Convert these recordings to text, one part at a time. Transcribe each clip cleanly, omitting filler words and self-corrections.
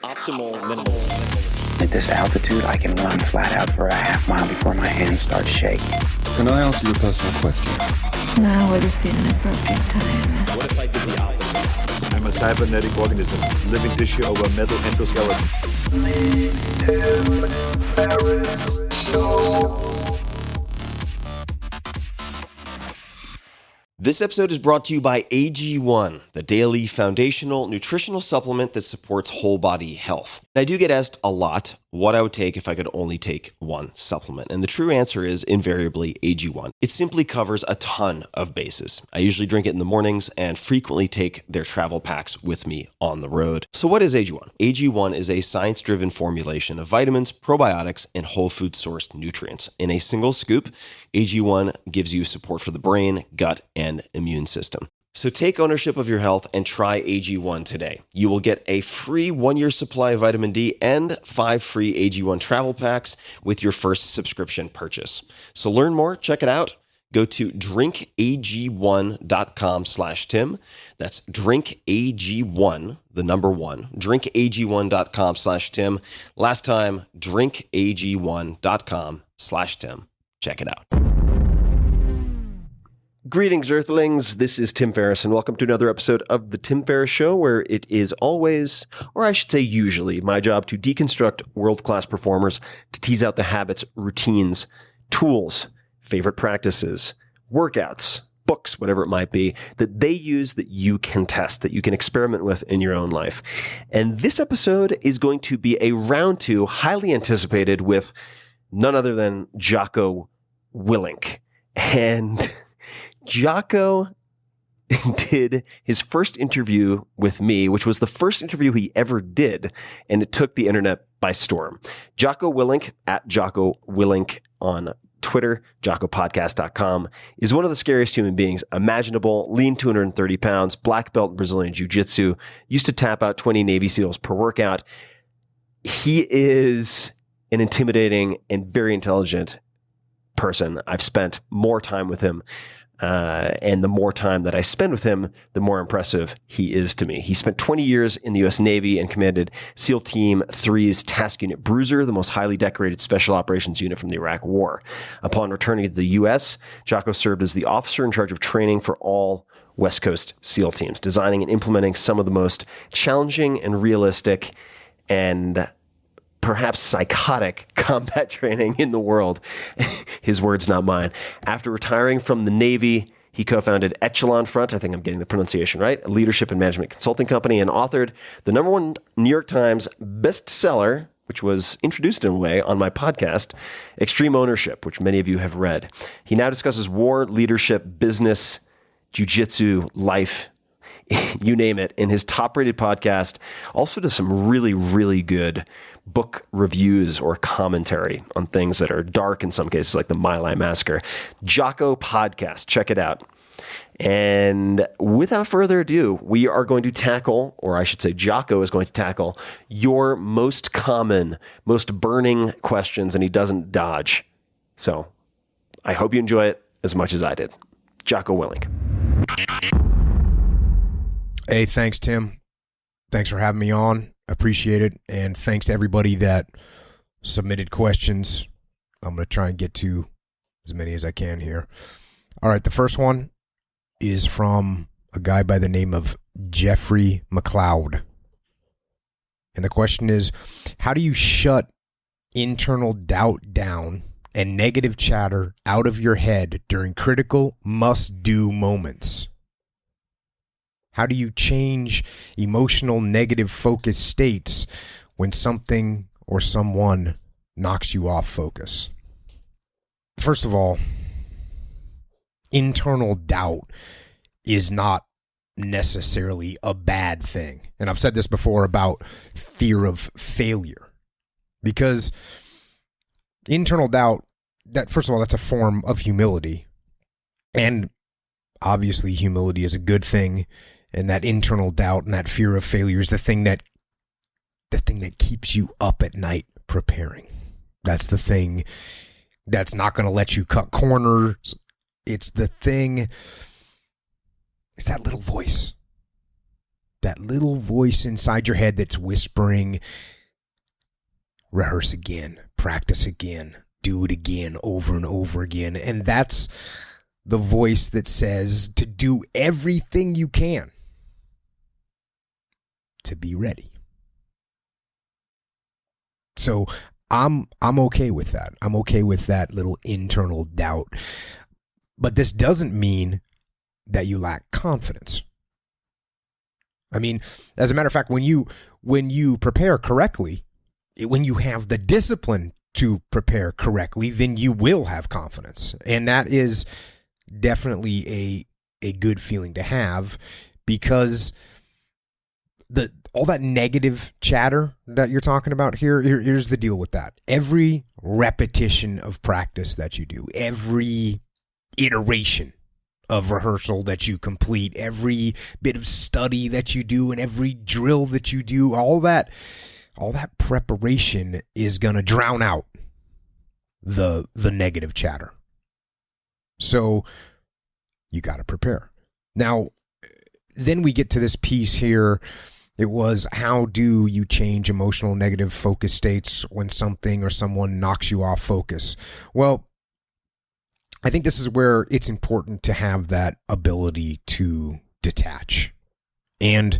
optimal minimal. At this altitude, I can run flat out for a half mile before my hands start shaking. Can I answer your personal question? Now would seem an appropriate time. What if I did the opposite? I'm a cybernetic organism, living tissue over a metal endoskeleton. This episode is brought to you by AG1, the daily foundational nutritional supplement that supports whole body health. I do get asked a lot what I would take if I could only take one supplement. And the true answer is invariably AG1. It simply covers a ton of bases. I usually drink it in the mornings and frequently take their travel packs with me on the road. So what is AG1? AG1 is a science-driven formulation of vitamins, probiotics, and whole food sourced nutrients. In a single scoop, AG1 gives you support for the brain, gut, and immune system. So take ownership of your health and try AG1 today. You will get a free 1-year supply of vitamin D and 5 free AG1 travel packs with your first subscription purchase. So learn more, check it out. Go to drinkag1.com/Tim. That's drinkag1, the number 1, drinkag1.com/Tim. Last time, drinkag1.com/Tim. Check it out. Greetings, Earthlings. This is Tim Ferriss, and welcome to another episode of The Tim Ferriss Show, where it is always, or I should say usually, my job to deconstruct world-class performers, to tease out the habits, routines, tools, favorite practices, workouts, books, whatever it might be, that they use that you can test, that you can experiment with in your own life. And this episode is going to be a round 2, highly anticipated, with none other than Jocko Willink. And Jocko did his first interview with me, which was the first interview he ever did, and it took the internet by storm. Jocko Willink, at Jocko Willink on Twitter, jockopodcast.com, is one of the scariest human beings imaginable. Lean 230 pounds, black belt Brazilian Jiu-Jitsu, used to tap out 20 Navy SEALs per workout. He is an intimidating and very intelligent person. I've spent more time with him. And the more time that I spend with him, the more impressive he is to me. He spent 20 years in the U.S. Navy and commanded SEAL Team 3's Task Unit Bruiser, the most highly decorated special operations unit from the Iraq War. Upon returning to the U.S., Jocko served as the officer in charge of training for all West Coast SEAL teams, designing and implementing some of the most challenging and realistic and perhaps psychotic combat training in the world. His words, not mine. After retiring from the Navy, he co-founded Echelon Front, I think I'm getting the pronunciation right, a leadership and management consulting company, and authored the #1 New York Times bestseller, which was introduced in a way on my podcast, Extreme Ownership, which many of you have read. He now discusses war, leadership, business, jiu-jitsu, life, you name it, in his top-rated podcast. Also does some really, really good book reviews or commentary on things that are dark in some cases, like the My Lai Massacre. Jocko Podcast. Check it out. And without further ado, we are going to tackle, or I should say Jocko is going to tackle, your most common, most burning questions, and he doesn't dodge. So I hope you enjoy it as much as I did. Jocko Willink. Hey, thanks, Tim. Thanks for having me on. Appreciate it. And thanks to everybody that submitted questions. I'm going to try and get to as many as I can here. All right. The first one is from a guy by the name of Jeffrey McLeod. And the question is, how do you shut internal doubt down and negative chatter out of your head during critical must-do moments? How do you change emotional negative focus states when something or someone knocks you off focus? First of all, internal doubt is not necessarily a bad thing. And I've said this before about fear of failure. Because internal doubt, that first of all, that's a form of humility. And obviously humility is a good thing. And that internal doubt and that fear of failure is the thing that keeps you up at night preparing. That's the thing that's not going to let you cut corners. It's the thing, it's that little voice that little voice inside your head that's whispering, rehearse again, practice again, do it again, over and over again. And that's the voice that says to do everything you can to be ready. So I'm okay with that. I'm okay with that little internal doubt. But this doesn't mean that you lack confidence. I mean, as a matter of fact, when you prepare correctly, when you have the discipline to prepare correctly, then you will have confidence. And that is definitely a good feeling to have, because all that negative chatter that you're talking about here's the deal with that. Every repetition of practice that you do, every iteration of rehearsal that you complete, every bit of study that you do, and every drill that you do, all that preparation is going to drown out the negative chatter. So you got to prepare. Now, then we get to this piece here. It was, how do you change emotional negative focus states when something or someone knocks you off focus? Well, I think this is where it's important to have that ability to detach. And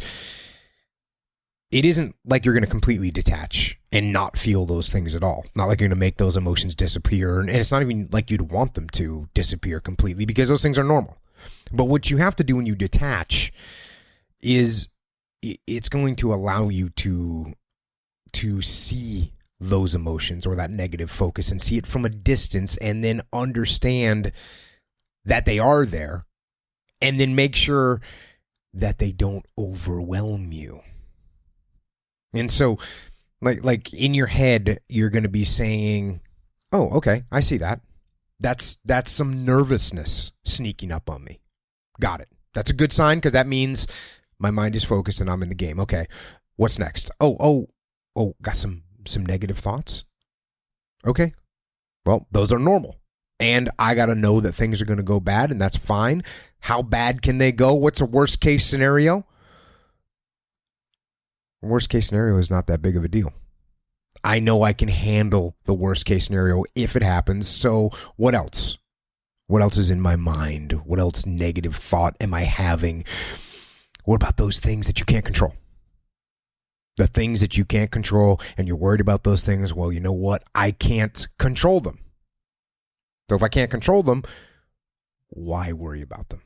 it isn't like you're going to completely detach and not feel those things at all. Not like you're going to make those emotions disappear. And it's not even like you'd want them to disappear completely, because those things are normal. But what you have to do when you detach is it's going to allow you to see those emotions or that negative focus and see it from a distance, and then understand that they are there, and then make sure that they don't overwhelm you. And so like in your head, you're going to be saying, oh, okay, I see that. That's some nervousness sneaking up on me. Got it. That's a good sign, because that means my mind is focused and I'm in the game. Okay, what's next? Oh, got some negative thoughts? Okay, well, those are normal. And I got to know that things are going to go bad, and that's fine. How bad can they go? What's a worst case scenario? Worst case scenario is not that big of a deal. I know I can handle the worst case scenario if it happens. So what else? What else is in my mind? What else negative thought am I having? What about those things that you can't control? The things that you can't control, and you're worried about those things. Well, you know what? I can't control them. So if I can't control them, why worry about them?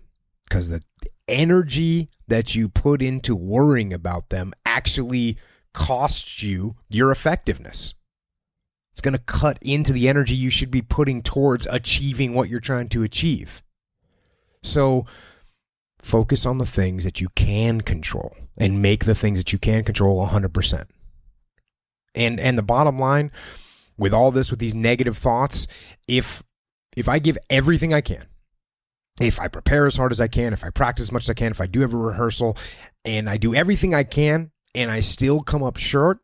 Because the energy that you put into worrying about them actually costs you your effectiveness. It's going to cut into the energy you should be putting towards achieving what you're trying to achieve. So focus on the things that you can control and make the things that you can control 100%. And the bottom line with all this, with these negative thoughts, if I give everything I can, if I prepare as hard as I can, if I practice as much as I can, if I do every rehearsal and I do everything I can and I still come up short,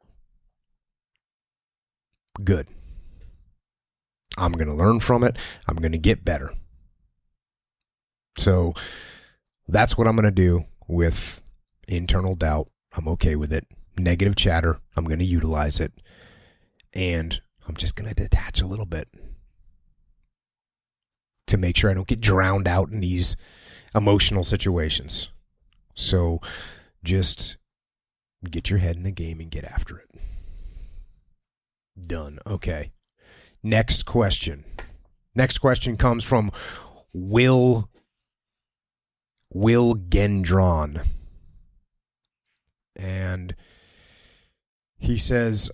good. I'm going to learn from it. I'm going to get better. So that's what I'm going to do with internal doubt. I'm okay with it. Negative chatter, I'm going to utilize it. And I'm just going to detach a little bit to make sure I don't get drowned out in these emotional situations. So just get your head in the game and get after it. Done. Okay. Next question. Next question comes from Will Gendron. And he says,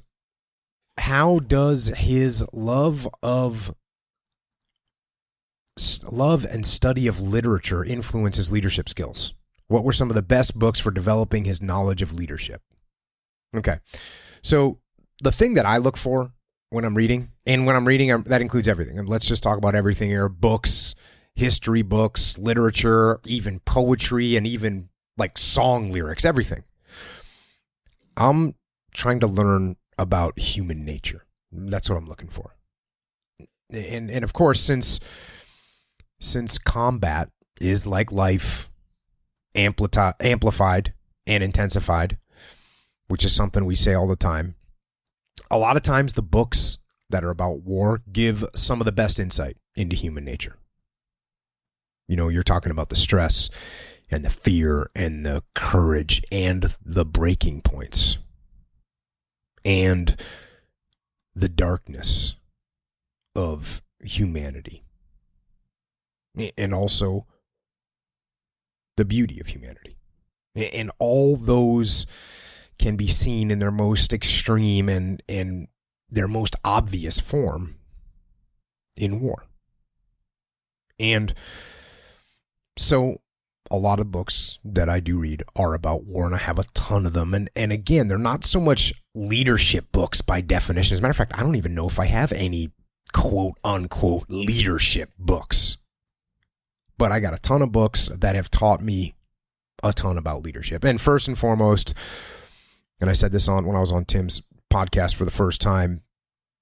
how does his love and study of literature influence his leadership skills? What were some of the best books for developing his knowledge of leadership? Okay. So the thing that I look for when I'm reading, that includes everything. And let's just talk about everything here. Books, history books, literature, even poetry, and even like song lyrics, everything. I'm trying to learn about human nature. That's what I'm looking for. And of course, since combat is like life amplified, and intensified, which is something we say all the time. A lot of times the books that are about war give some of the best insight into human nature. You know, you're talking about the stress and the fear and the courage and the breaking points and the darkness of humanity, and also the beauty of humanity. And all those can be seen in their most extreme and their most obvious form in war. And so a lot of books that I do read are about war, and I have a ton of them. And again, they're not so much leadership books by definition. As a matter of fact, I don't even know if I have any quote unquote leadership books. But I got a ton of books that have taught me a ton about leadership. And first and foremost, and I said this when I was on Tim's podcast for the first time,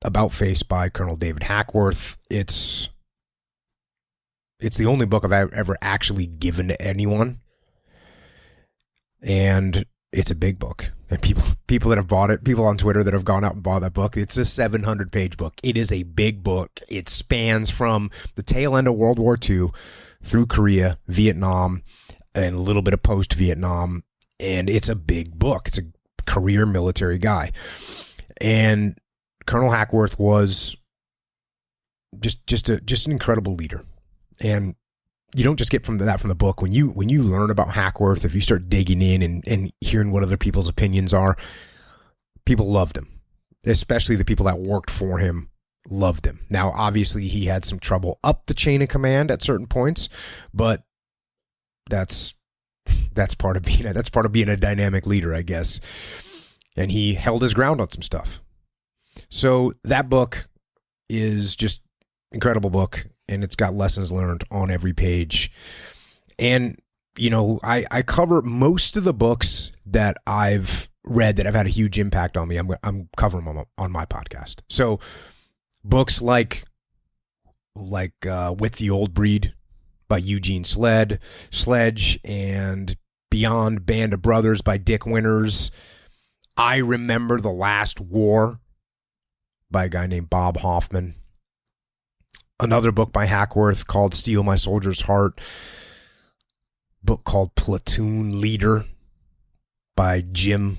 About Face by Colonel David Hackworth. It's the only book I've ever actually given to anyone. And it's a big book. And people that have bought it, people on Twitter that have gone out and bought that book, it's a 700-page book. It is a big book. It spans from the tail end of World War II through Korea, Vietnam, and a little bit of post-Vietnam. And it's a big book. It's a career military guy. And Colonel Hackworth was just an incredible leader. And you don't just get from the book. When you learn about Hackworth, if you start digging in and hearing what other people's opinions are, people loved him, especially the people that worked for him loved him. Now, obviously, he had some trouble up the chain of command at certain points, but that's part of being a dynamic leader, I guess. And he held his ground on some stuff. So that book is just incredible book. And it's got lessons learned on every page. And, you know, I cover most of the books that I've read that have had a huge impact on me. I'm covering them on my podcast. So books like With the Old Breed by Eugene Sledge, and Beyond Band of Brothers by Dick Winters. I Remember the Last War by a guy named Bob Hoffman. Another book by Hackworth called Steal My Soldier's Heart. Book called Platoon Leader by Jim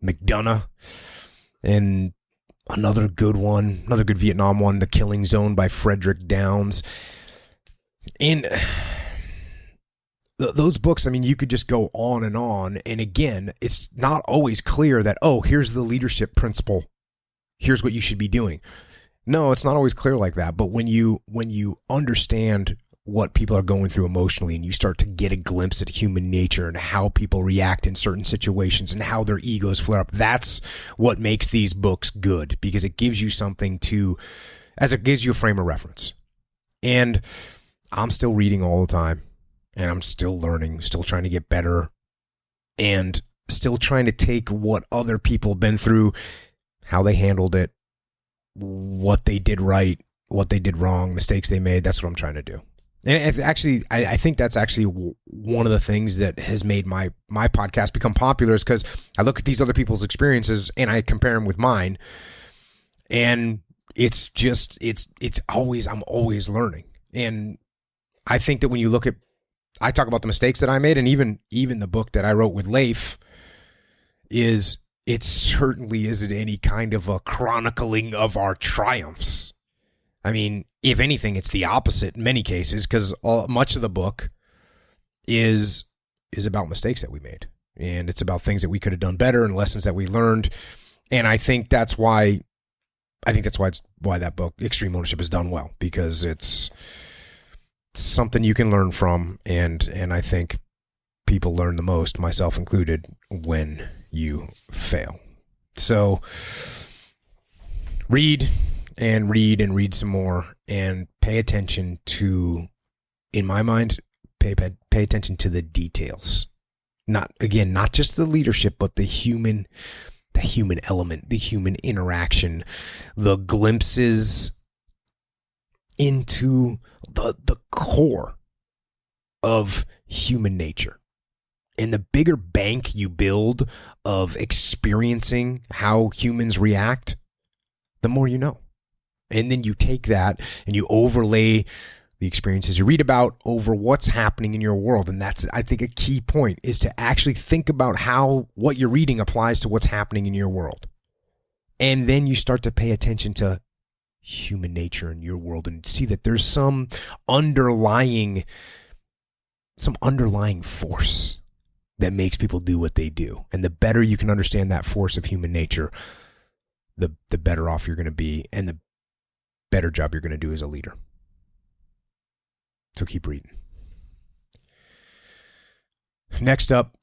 McDonough. And another good Vietnam one, The Killing Zone by Frederick Downs. And those books, I mean, you could just go on. And again, it's not always clear that, oh, here's the leadership principle. Here's what you should be doing. No, it's not always clear like that. But when you understand what people are going through emotionally, and you start to get a glimpse at human nature and how people react in certain situations and how their egos flare up, that's what makes these books good, because it gives you something it gives you a frame of reference. And I'm still reading all the time, and I'm still learning, still trying to get better, and still trying to take what other people have been through, how they handled it, what they did right, what they did wrong, mistakes they made. That's what I'm trying to do. And I think that's actually one of the things that has made my podcast become popular, is because I look at these other people's experiences and I compare them with mine. And it's always, I'm always learning. And I think that when you look at, I talk about the mistakes that I made, and even the book that I wrote with Leif it certainly isn't any kind of a chronicling of our triumphs. I mean, if anything, it's the opposite in many cases, because much of the book is about mistakes that we made, and it's about things that we could have done better and lessons that we learned. And I think that's why that book, Extreme Ownership, is done well, because it's something you can learn from, and I think people learn the most, myself included, when you fail. So read and read some more, and pay attention to, in my mind, pay attention to the details. Not just the leadership, but the human element, the human interaction, the glimpses into the core of human nature. And the bigger bank you build of experiencing how humans react, the more you know. And then you take that and you overlay the experiences you read about over what's happening in your world. And that's, I think, a key point is to actually think about how what you're reading applies to what's happening in your world. And then you start to pay attention to human nature in your world and see that there's some underlying force that makes people do what they do. And the better you can understand that force of human nature, the better off you're going to be and the better job you're going to do as a leader. So keep reading. Next up,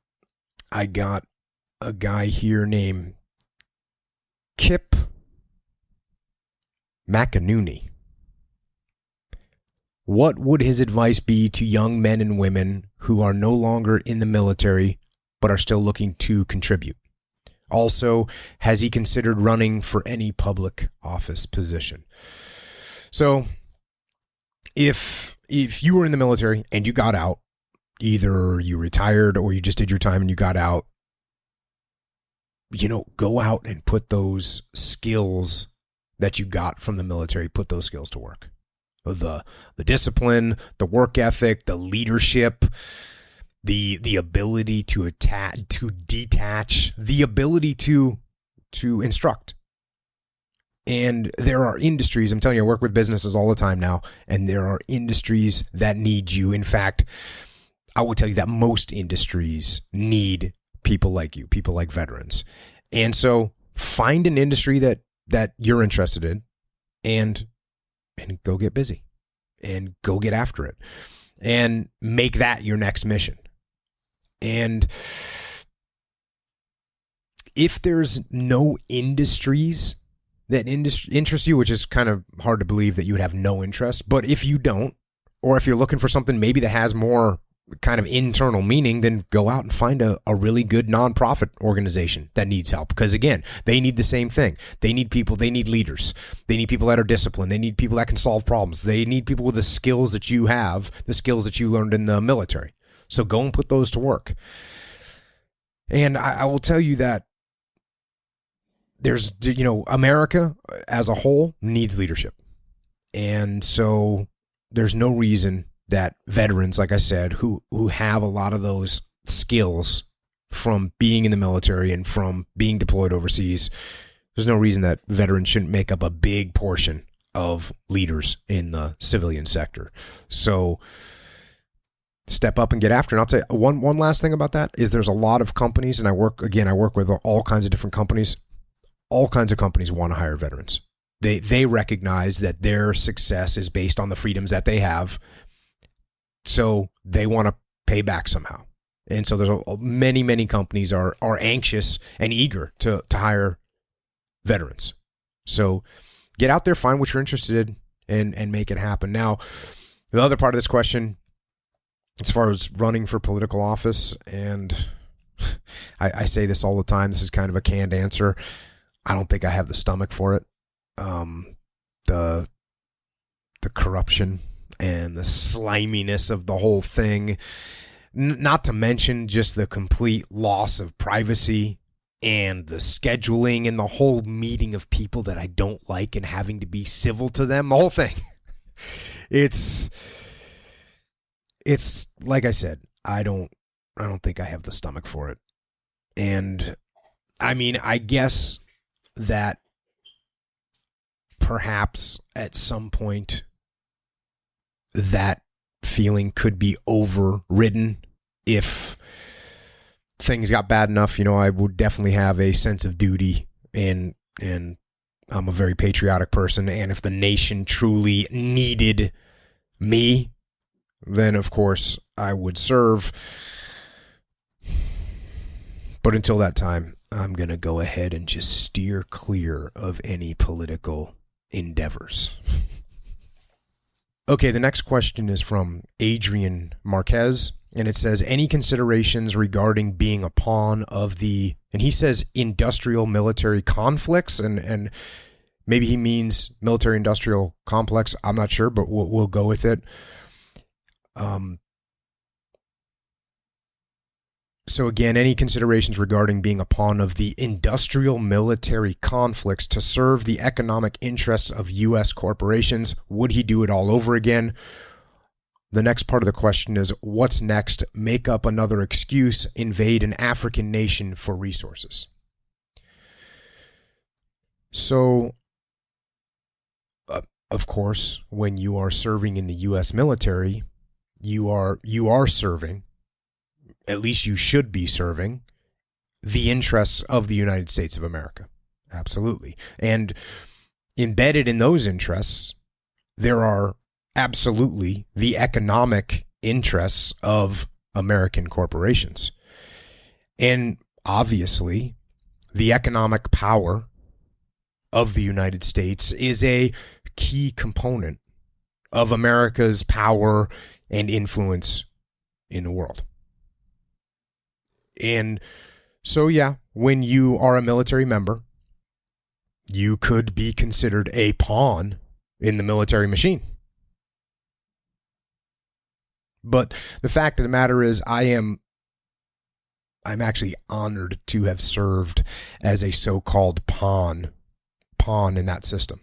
I got a guy here named Kip McAnooney. What would his advice be to young men and women who are no longer in the military but are still looking to contribute? Also, has he considered running for any public office position? So, if you were in the military and you got out, either you retired or you just did your time and you got out, go out and put those skills that you got from the military, put those skills to work. The discipline, the work ethic, the leadership, the ability to detach, the ability to instruct. And there are industries, I'm telling you, I work with businesses all the time now, and there are industries that need you. In fact, I will tell you that most industries need people like you, people like veterans. And so find an industry that you're interested in and go get busy and go get after it and make that your next mission. And if there's no industries that interest you, which is kind of hard to believe that you would have no interest, but if you don't, or if you're looking for something maybe that has more kind of internal meaning, then go out and find a really good nonprofit organization that needs help. Because again, they need the same thing. They need people, they need leaders. They need people that are disciplined. They need people that can solve problems. They need people with the skills that you have, the skills that you learned in the military. So go and put those to work. And I will tell you that there's, America as a whole needs leadership. And so there's no reason that veterans, like I said, who have a lot of those skills from being in the military and from being deployed overseas, there's no reason that veterans shouldn't make up a big portion of leaders in the civilian sector. So step up and get after it. And I'll tell you one last thing about that is there's a lot of companies, and I work with all kinds of different companies. All kinds of companies want to hire veterans. They recognize that their success is based on the freedoms that they have. So they want to pay back somehow. And so there's many companies are anxious and eager to hire veterans. So get out there, find what you're interested in, and make it happen. Now, the other part of this question, as far as running for political office, and I say this all the time, this is kind of a canned answer. I don't think I have the stomach for it. The corruption and the sliminess of the whole thing, not to mention just the complete loss of privacy and the scheduling and the whole meeting of people that I don't like and having to be civil to them, the whole thing. It's like I said, I don't think I have the stomach for it. And I mean, I guess that perhaps at some point that feeling could be overridden if things got bad enough. I would definitely have a sense of duty, and I'm a very patriotic person. And if the nation truly needed me, then of course I would serve. But until that time, I'm going to go ahead and just steer clear of any political endeavors. Okay, the next question is from Adrian Marquez, and it says, any considerations regarding being a pawn of the, and he says industrial military conflicts, and maybe he means military industrial complex. I'm not sure, but we'll go with it. So again, any considerations regarding being a pawn of the industrial military conflicts to serve the economic interests of U.S. corporations? Would he do it all over again? The next part of the question is, what's next? Make up another excuse, invade an African nation for resources. So, of course, when you are serving in the U.S. military, you are serving, at least you should be serving, the interests of the United States of America. Absolutely. And embedded in those interests, there are absolutely the economic interests of American corporations. And obviously, the economic power of the United States is a key component of America's power and influence in the world. And so, yeah, when you are a military member, you could be considered a pawn in the military machine. But the fact of the matter is, I'm actually honored to have served as a so-called pawn in that system.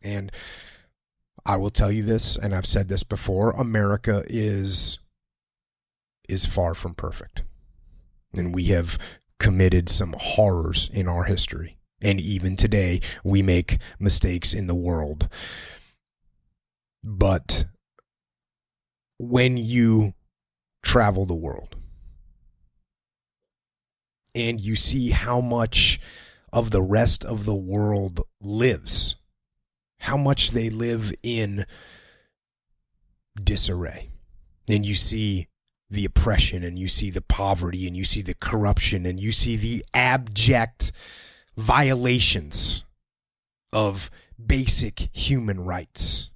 And I will tell you this, and I've said this before, America is far from perfect. And we have committed some horrors in our history. And even today, we make mistakes in the world. But when you travel the world and you see how much of the rest of the world lives, how much they live in disarray, and you see the oppression, and you see the poverty, and you see the corruption, and you see the abject violations of basic human rights,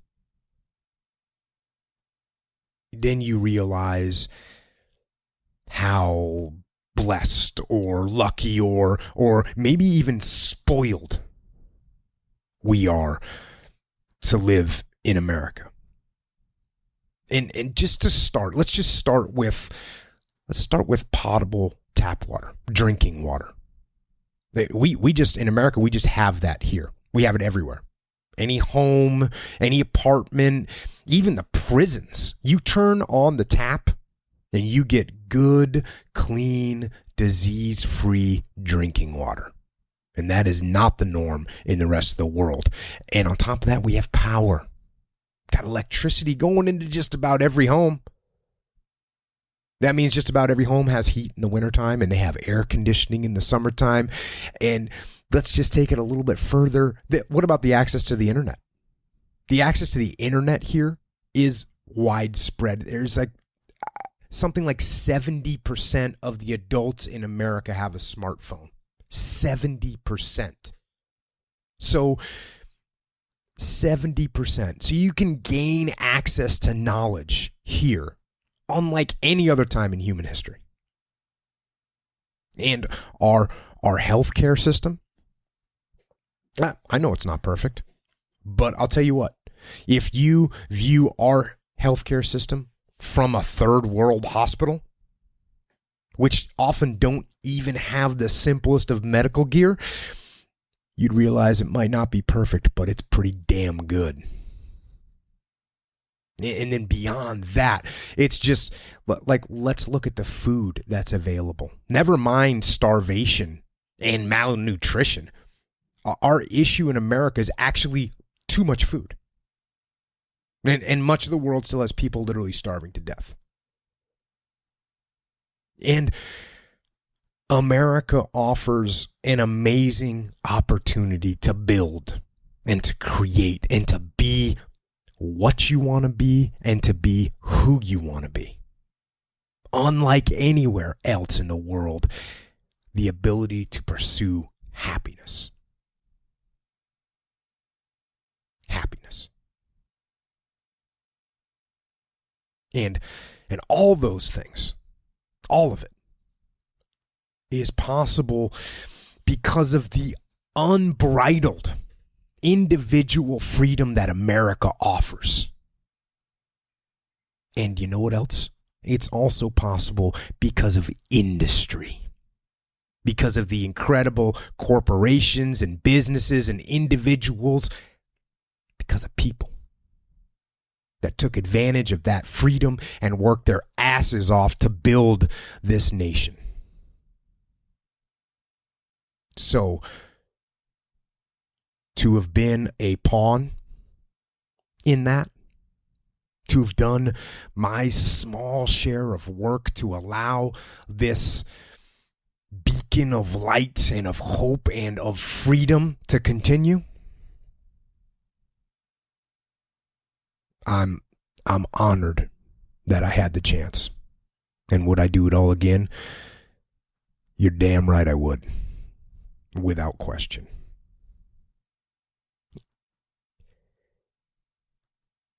then you realize how blessed or lucky or maybe even spoiled we are to live in America. And just to start, let's start with potable tap water, drinking water. We just, in America, we just have that here. We have it everywhere. Any home, any apartment, even the prisons. You turn on the tap and you get good, clean, disease-free drinking water. And that is not the norm in the rest of the world. And on top of that, we have power. Got electricity going into just about every home. That means just about every home has heat in the wintertime, and they have air conditioning in the summertime. And let's just take it a little bit further. What about the access to the internet? The access to the internet here is widespread. There's like something like 70% of the adults in America have a smartphone. 70%. So 70%. So you can gain access to knowledge here unlike any other time in human history. And our healthcare system, I know it's not perfect, but I'll tell you what, if you view our healthcare system from a third world hospital, which often don't even have the simplest of medical gear, you'd realize it might not be perfect, but it's pretty damn good. And then beyond that, it's just like, let's look at the food that's available. Never mind starvation and malnutrition. Our issue in America is actually too much food. And much of the world still has people literally starving to death. And America offers an amazing opportunity to build and to create and to be what you want to be and to be who you want to be. Unlike anywhere else in the world, the ability to pursue happiness. Happiness. And all those things, all of it, is possible because of the unbridled individual freedom that America offers. And you know what else It's also possible because of industry, because of the incredible corporations and businesses and individuals, because of people that took advantage of that freedom and worked their asses off to build this nation. So, to have been a pawn in that, to have done my small share of work to allow this beacon of light and of hope and of freedom to continue, I'm honored that I had the chance. And would I do it all again? You're damn right I would, without question.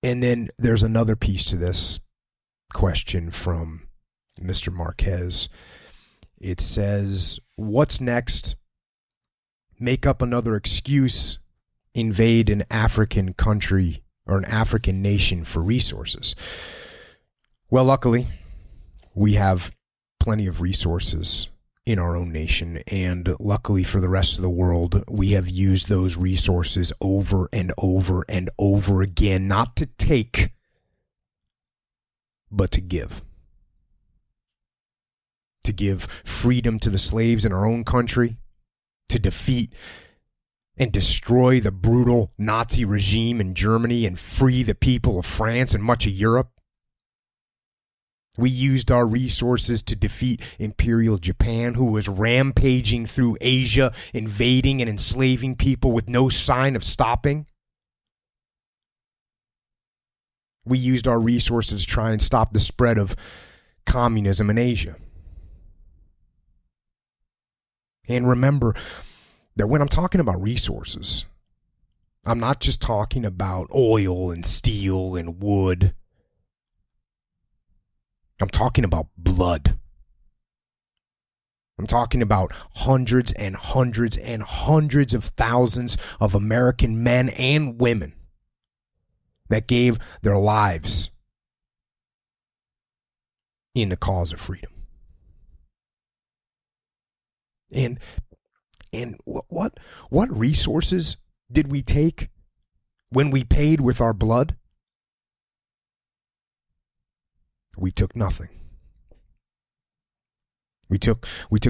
And then there's another piece to this question from Mr. Marquez. It says, what's next? Make up another excuse, invade an African country or an African nation for resources. Well, luckily, we have plenty of resources in our own nation, and luckily for the rest of the world, we have used those resources over and over and over again, not to take, but to give. To give freedom to the slaves in our own country, to defeat and destroy the brutal Nazi regime in Germany and free the people of France and much of Europe. We used our resources to defeat Imperial Japan, who was rampaging through Asia, invading and enslaving people with no sign of stopping. We used our resources to try and stop the spread of communism in Asia. And remember that when I'm talking about resources, I'm not just talking about oil and steel and wood. I'm talking about blood. I'm talking about hundreds and hundreds and hundreds of thousands of American men and women that gave their lives in the cause of freedom. And what resources did we take when we paid with our blood? We took nothing. We took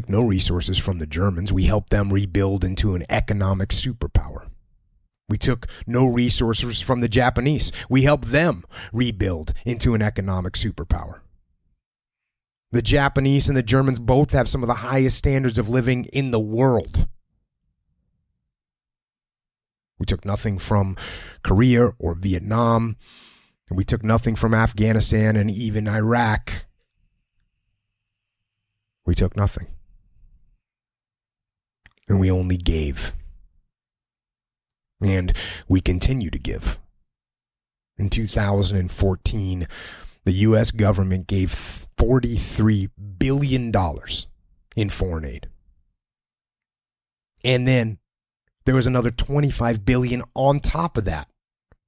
no resources from the Germans. We helped them rebuild into an economic superpower. We took no resources from the Japanese. We helped them rebuild into an economic superpower. The Japanese and the Germans both have some of the highest standards of living in the world. We took nothing from Korea or Vietnam. And we took nothing from Afghanistan and even Iraq. We took nothing. And we only gave. And we continue to give. In 2014, the U.S. government gave $43 billion in foreign aid. And then there was another $25 billion on top of that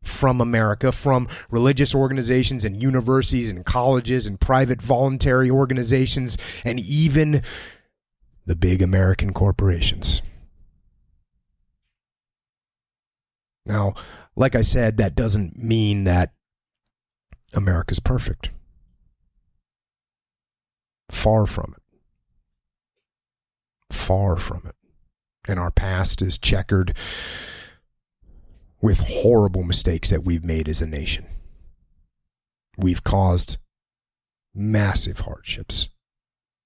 from America, from religious organizations and universities and colleges and private voluntary organizations and even the big American corporations. Now, like I said, that doesn't mean that America's perfect. Far from it. Far from it. And our past is checkered with horrible mistakes that we've made as a nation. We've caused massive hardships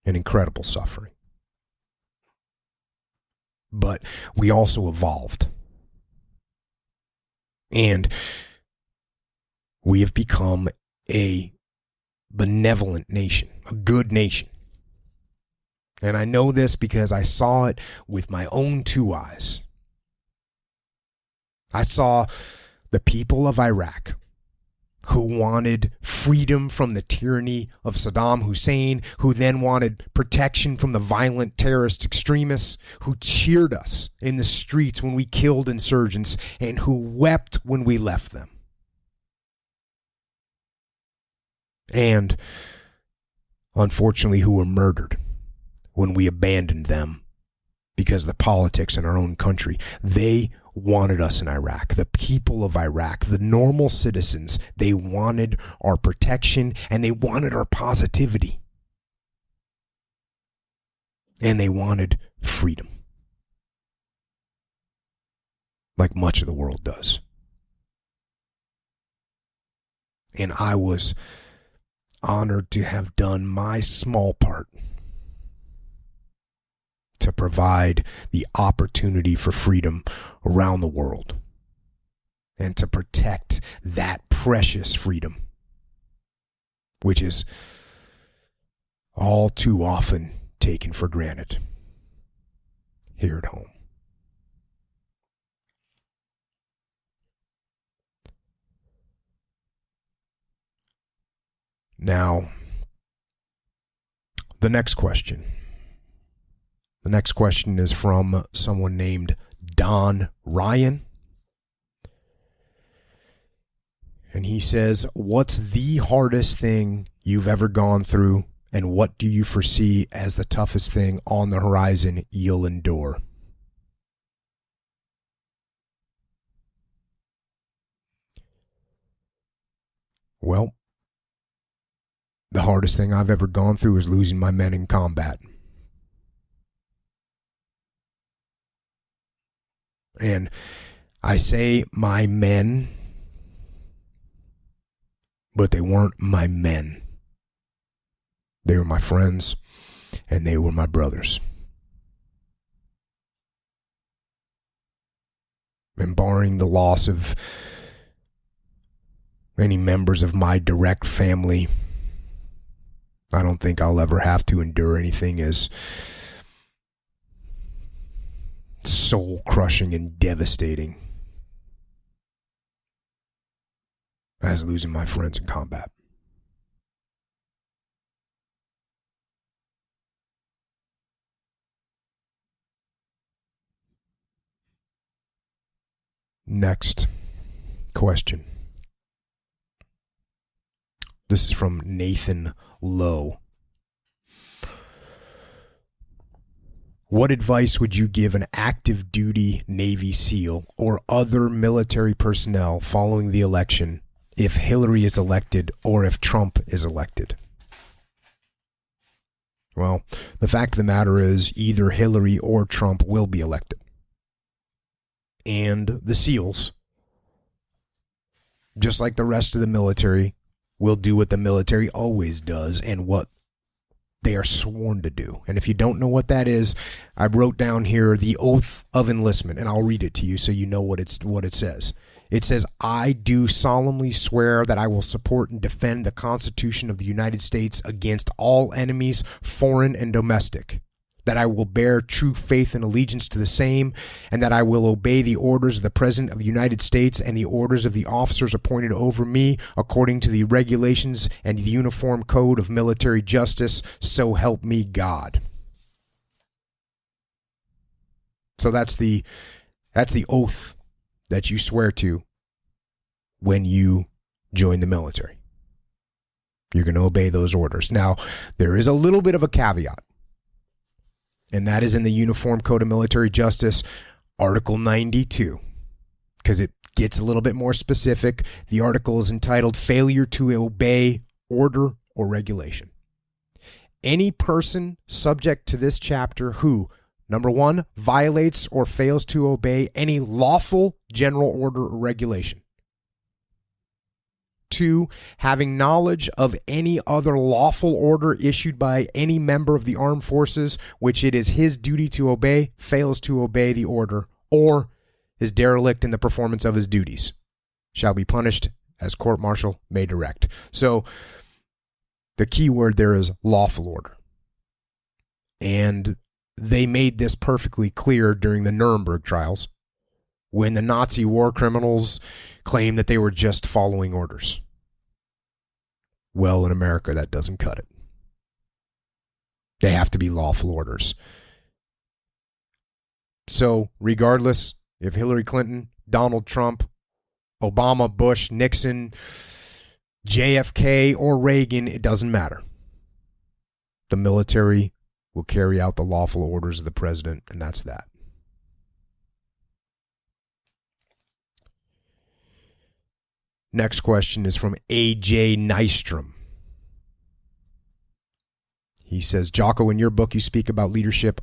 and incredible suffering. But we also evolved. And we have become a benevolent nation, a good nation. And I know this because I saw it with my own two eyes. I saw the people of Iraq who wanted freedom from the tyranny of Saddam Hussein, who then wanted protection from the violent terrorist extremists, who cheered us in the streets when we killed insurgents, and who wept when we left them. And unfortunately, who were murdered when we abandoned them because of the politics in our own country. They wanted us in Iraq. The people of Iraq, the normal citizens, they wanted our protection and they wanted our positivity. And they wanted freedom. Like much of the world does. And I was honored to have done my small part to provide the opportunity for freedom around the world and to protect that precious freedom, which is all too often taken for granted here at home. Now, the next question. The next question is from someone named Don Ryan. And he says, what's the hardest thing you've ever gone through, and what do you foresee as the toughest thing on the horizon you'll endure? Well, the hardest thing I've ever gone through is losing my men in combat. And I say my men, but they weren't my men. They were my friends, and they were my brothers. And barring the loss of any members of my direct family, I don't think I'll ever have to endure anything as soul-crushing and devastating as losing my friends in combat. Next question. This is from Nathan Lowe. What advice would you give an active duty Navy SEAL or other military personnel following the election if Hillary is elected or if Trump is elected? Well, the fact of the matter is either Hillary or Trump will be elected. And the SEALs, just like the rest of the military, will do what the military always does and what they are sworn to do. And if you don't know what that is, I wrote down here the oath of enlistment, and I'll read it to you so you know what it says. It says, I do solemnly swear that I will support and defend the Constitution of the United States against all enemies, foreign and domestic, that I will bear true faith and allegiance to the same, and that I will obey the orders of the President of the United States and the orders of the officers appointed over me according to the regulations and the Uniform Code of Military Justice, so help me God. So that's the oath that you swear to when you join the military. You're going to obey those orders. Now, there is a little bit of a caveat. And that is in the Uniform Code of Military Justice, Article 92, because it gets a little bit more specific. The article is entitled Failure to Obey Order or Regulation. Any person subject to this chapter who, number one, violates or fails to obey any lawful general order or regulation. 2, having knowledge of any other lawful order issued by any member of the armed forces, which it is his duty to obey, fails to obey the order, or is derelict in the performance of his duties, shall be punished as court-martial may direct. So the key word there is lawful order. And they made this perfectly clear during the Nuremberg trials, when the Nazi war criminals claimed that they were just following orders. Well, in America, that doesn't cut it. They have to be lawful orders. So, regardless if Hillary Clinton, Donald Trump, Obama, Bush, Nixon, JFK, or Reagan, it doesn't matter. The military will carry out the lawful orders of the president, and that's that. Next question is from AJ Nystrom. He says, Jocko, in your book, you speak about leadership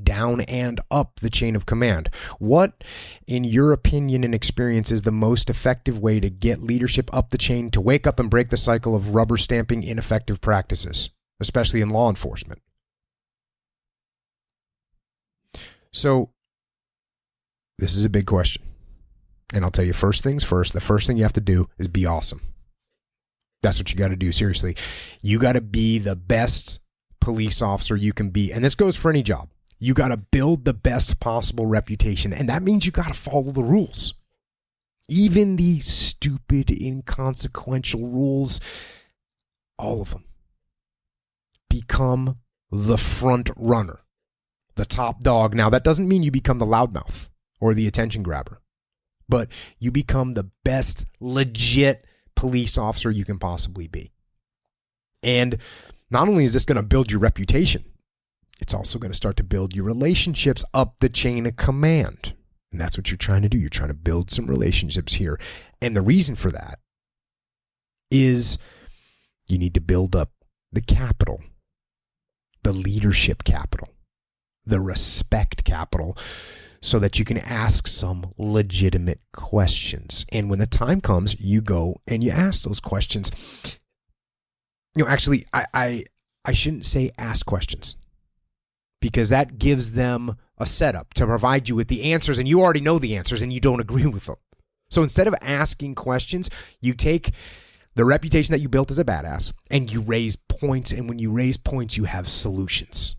down and up the chain of command. What, in your opinion and experience, is the most effective way to get leadership up the chain to wake up and break the cycle of rubber stamping ineffective practices, especially in law enforcement? So, this is a big question. And I'll tell you, first things first, the first thing you have to do is be awesome. That's what you got to do, seriously. You got to be the best police officer you can be. And this goes for any job. You got to build the best possible reputation. And that means you got to follow the rules. Even the stupid, inconsequential rules, all of them. Become the front runner, the top dog. Now, that doesn't mean you become the loudmouth or the attention grabber, but you become the best legit police officer you can possibly be. And not only is this going to build your reputation, it's also going to start to build your relationships up the chain of command. And that's what you're trying to do. You're trying to build some relationships here. And the reason for that is you need to build up the capital, the leadership capital, the respect capital, so that you can ask some legitimate questions. And when the time comes, you go and you ask those questions. You know, actually, I shouldn't say ask questions, because that gives them a setup to provide you with the answers, and you already know the answers and you don't agree with them. So instead of asking questions, you take the reputation that you built as a badass and you raise points. And when you raise points, you have solutions.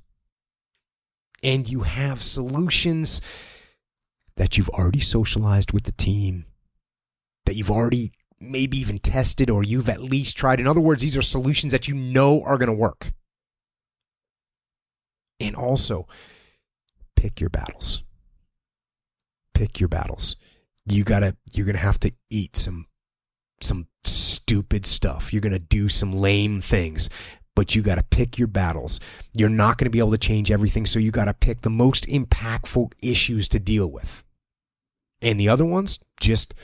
And you have solutions that you've already socialized with the team, that you've already maybe even tested, or you've at least tried. In other words, these are solutions that you know are going to work. And also, pick your battles. Pick your battles. You're going to have to eat some stupid stuff. You're going to do some lame things, but you got to pick your battles. You're not going to be able to change everything, so you got to pick the most impactful issues to deal with. And the other ones, just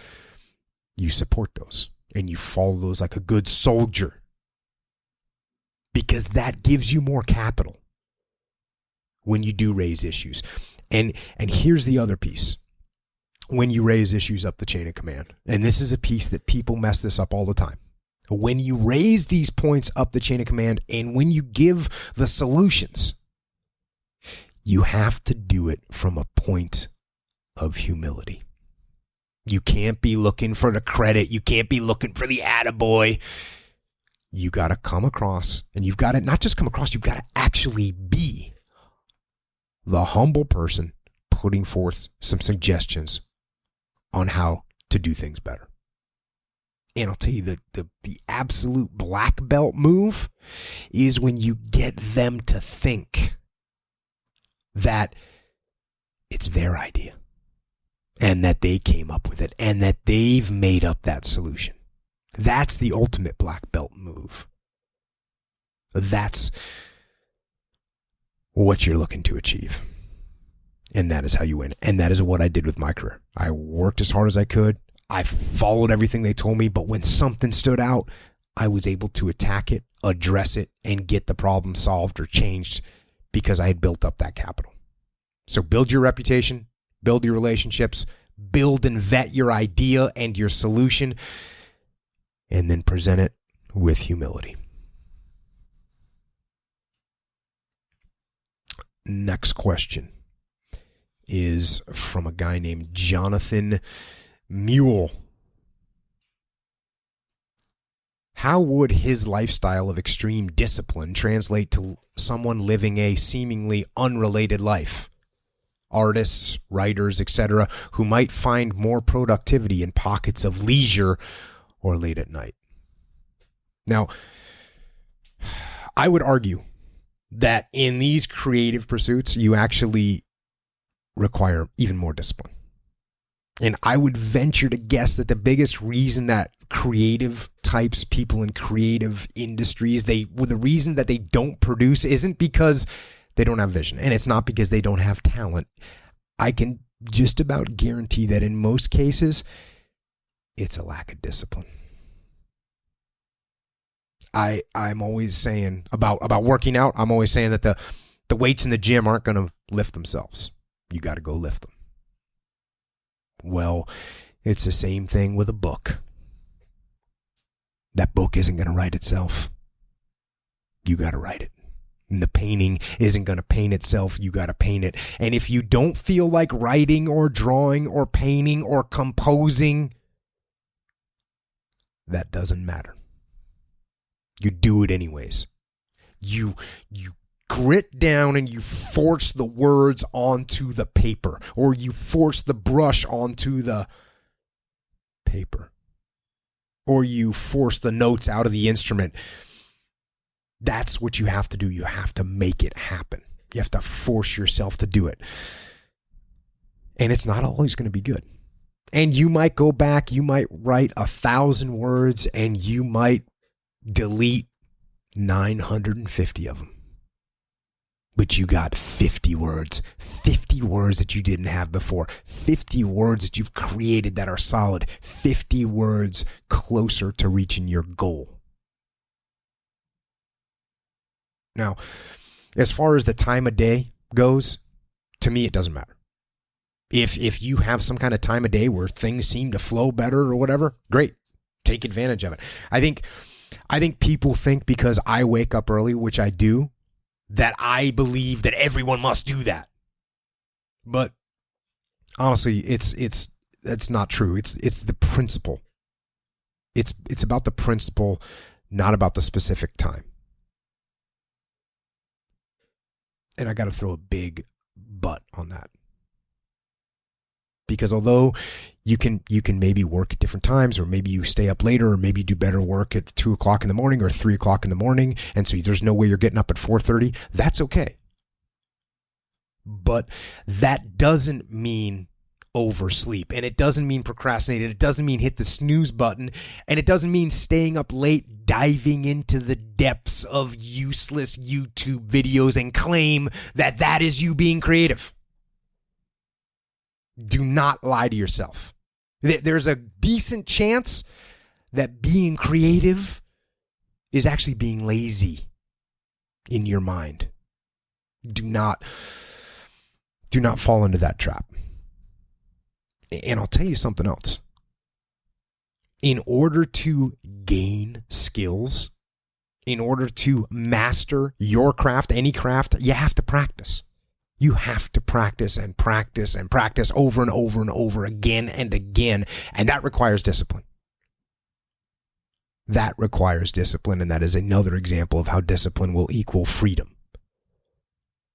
you support those and you follow those like a good soldier, because that gives you more capital when you do raise issues. And here's the other piece. When you raise issues up the chain of command, and this is a piece that people mess this up all the time. When you raise these points up the chain of command, and when you give the solutions, you have to do it from a point of humility. You can't be looking for the credit. You can't be looking for the attaboy. You got to come across, and you've got to not just come across, you've got to actually be the humble person putting forth some suggestions on how to do things better. And I'll tell you, the absolute black belt move is when you get them to think that it's their idea and that they came up with it and that they've made up that solution. That's the ultimate black belt move. That's what you're looking to achieve. And that is how you win. And that is what I did with my career. I worked as hard as I could. I followed everything they told me, but when something stood out, I was able to attack it, address it, and get the problem solved or changed because I had built up that capital. So build your reputation, build your relationships, build and vet your idea and your solution, and then present it with humility. Next question is from a guy named Jonathan Mule. How would his lifestyle of extreme discipline translate to someone living a seemingly unrelated life? Artists, writers, etc., who might find more productivity in pockets of leisure or late at night. Now, I would argue that in these creative pursuits, you actually require even more discipline. And I would venture to guess that the biggest reason that creative types, people in creative industries, the reason that they don't produce isn't because they don't have vision, and it's not because they don't have talent. I can just about guarantee that in most cases, it's a lack of discipline. I'm always saying about working out, I'm always saying that the weights in the gym aren't going to lift themselves. You got to go lift them. Well, it's the same thing with a book. That book isn't going to write itself. You got to write it. And the painting isn't going to paint itself. You got to paint it. And if you don't feel like writing or drawing or painting or composing, that doesn't matter. You do it anyways. You grit down and you force the words onto the paper, or you force the brush onto the paper, or you force the notes out of the instrument. That's what you have to do. You have to make it happen. You have to force yourself to do it. And it's not always going to be good. And you might go back, you might write 1,000 words, and you might delete 950 of them. But you got 50 words that you didn't have before, 50 words that you've created that are solid, 50 words closer to reaching your goal. Now, as far as the time of day goes, to me, it doesn't matter. If you have some kind of time of day where things seem to flow better or whatever, great. Take advantage of it. I think people think because I wake up early, which I do, that I believe that everyone must do that. But honestly, that's not true. It's the principle. It's about the principle, not about the specific time. And I got to throw a big but on that. Because although you can maybe work at different times, or maybe you stay up later, or maybe you do better work at 2 o'clock in the morning or 3 o'clock in the morning, and so there's no way you're getting up at 4:30, that's okay. But that doesn't mean oversleep, and it doesn't mean procrastinate, and it doesn't mean hit the snooze button, and it doesn't mean staying up late, diving into the depths of useless YouTube videos and claim that that is you being creative. Do not lie to yourself. There's a decent chance that being creative is actually being lazy in your mind. Do not fall into that trap. And I'll tell you something else. In order to gain skills, in order to master your craft, any craft, you have to practice. You have to practice and practice and practice over and over and over again and again. And that requires discipline. That requires discipline. And that is another example of how discipline will equal freedom.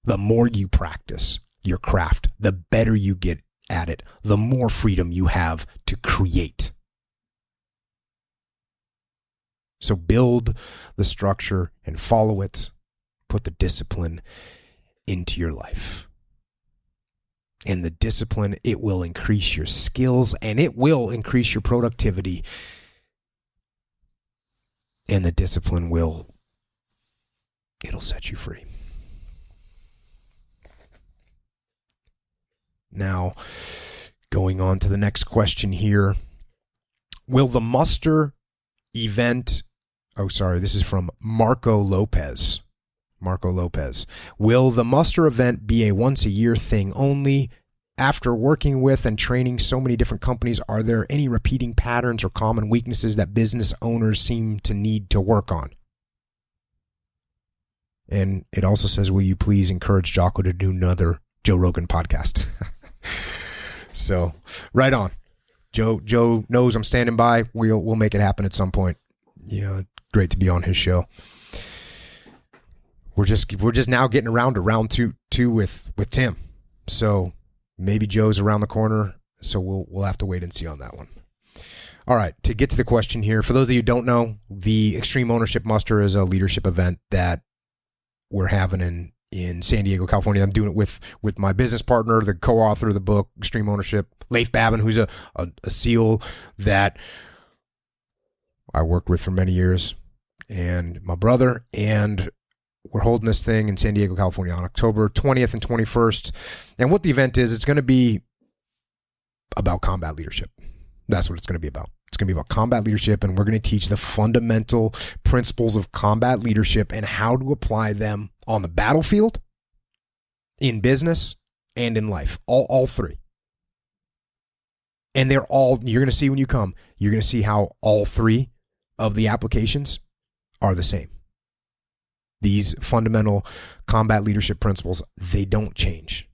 The more you practice your craft, the better you get at it, the more freedom you have to create. So build the structure and follow it. Put the discipline into your life. And the discipline, it will increase your skills and it will increase your productivity. And the discipline it'll set you free. Now, going on to the next question here. Will the muster event, this is from Marco Lopez. Will the muster event be a once-a-year thing only? After working with and training so many different companies, are there any repeating patterns or common weaknesses that business owners seem to need to work on? And it also says, will you please encourage Jocko to do another Joe Rogan podcast? So, right on. Joe knows I'm standing by. We'll make it happen at some point. Yeah, great to be on his show. We're just now getting around to round two with Tim. So maybe Joe's around the corner. So we'll have to wait and see on that one. All right, to get to the question here, for those of you who don't know, the Extreme Ownership Muster is a leadership event that we're having in San Diego, California. I'm doing it with my business partner, the co-author of the book, Extreme Ownership, Leif Babin, who's a SEAL that I worked with for many years, and my brother, and we're holding this thing in San Diego, California on October 20th and 21st. And what the event is, it's going to be about combat leadership. That's what it's going to be about. It's going to be about combat leadership, and we're going to teach the fundamental principles of combat leadership and how to apply them on the battlefield, in business, and in life. All three. And they're all, you're going to see when you come, you're going to see how all three of the applications are the same. These fundamental combat leadership principles, they don't change,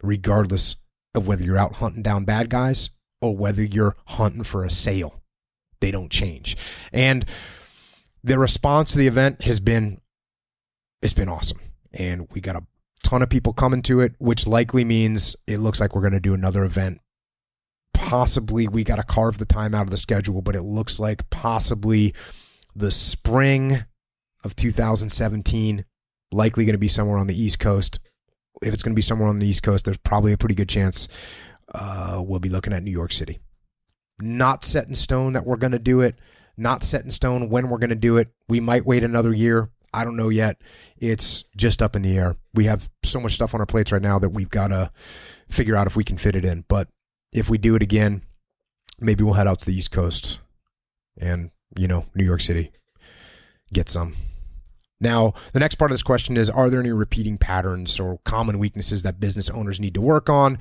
regardless of whether you're out hunting down bad guys or whether you're hunting for a sale. They don't change. And the response to the event has been, it's been awesome. And we got a ton of people coming to it, which likely means it looks like we're going to do another event. Possibly, we got to carve the time out of the schedule, but it looks like possibly the spring of 2017, likely going to be somewhere on the East Coast. If it's going to be somewhere on the East Coast, there's probably a pretty good chance we'll be looking at New York City. Not set in stone that we're going to do it. Not set in stone when we're going to do it. We might wait another year. I don't know yet. It's just up in the air. We have so much stuff on our plates right now that we've got to figure out if we can fit it in. But if we do it again, maybe we'll head out to the East Coast and, New York City, get some. Now, the next part of this question is, are there any repeating patterns or common weaknesses that business owners need to work on?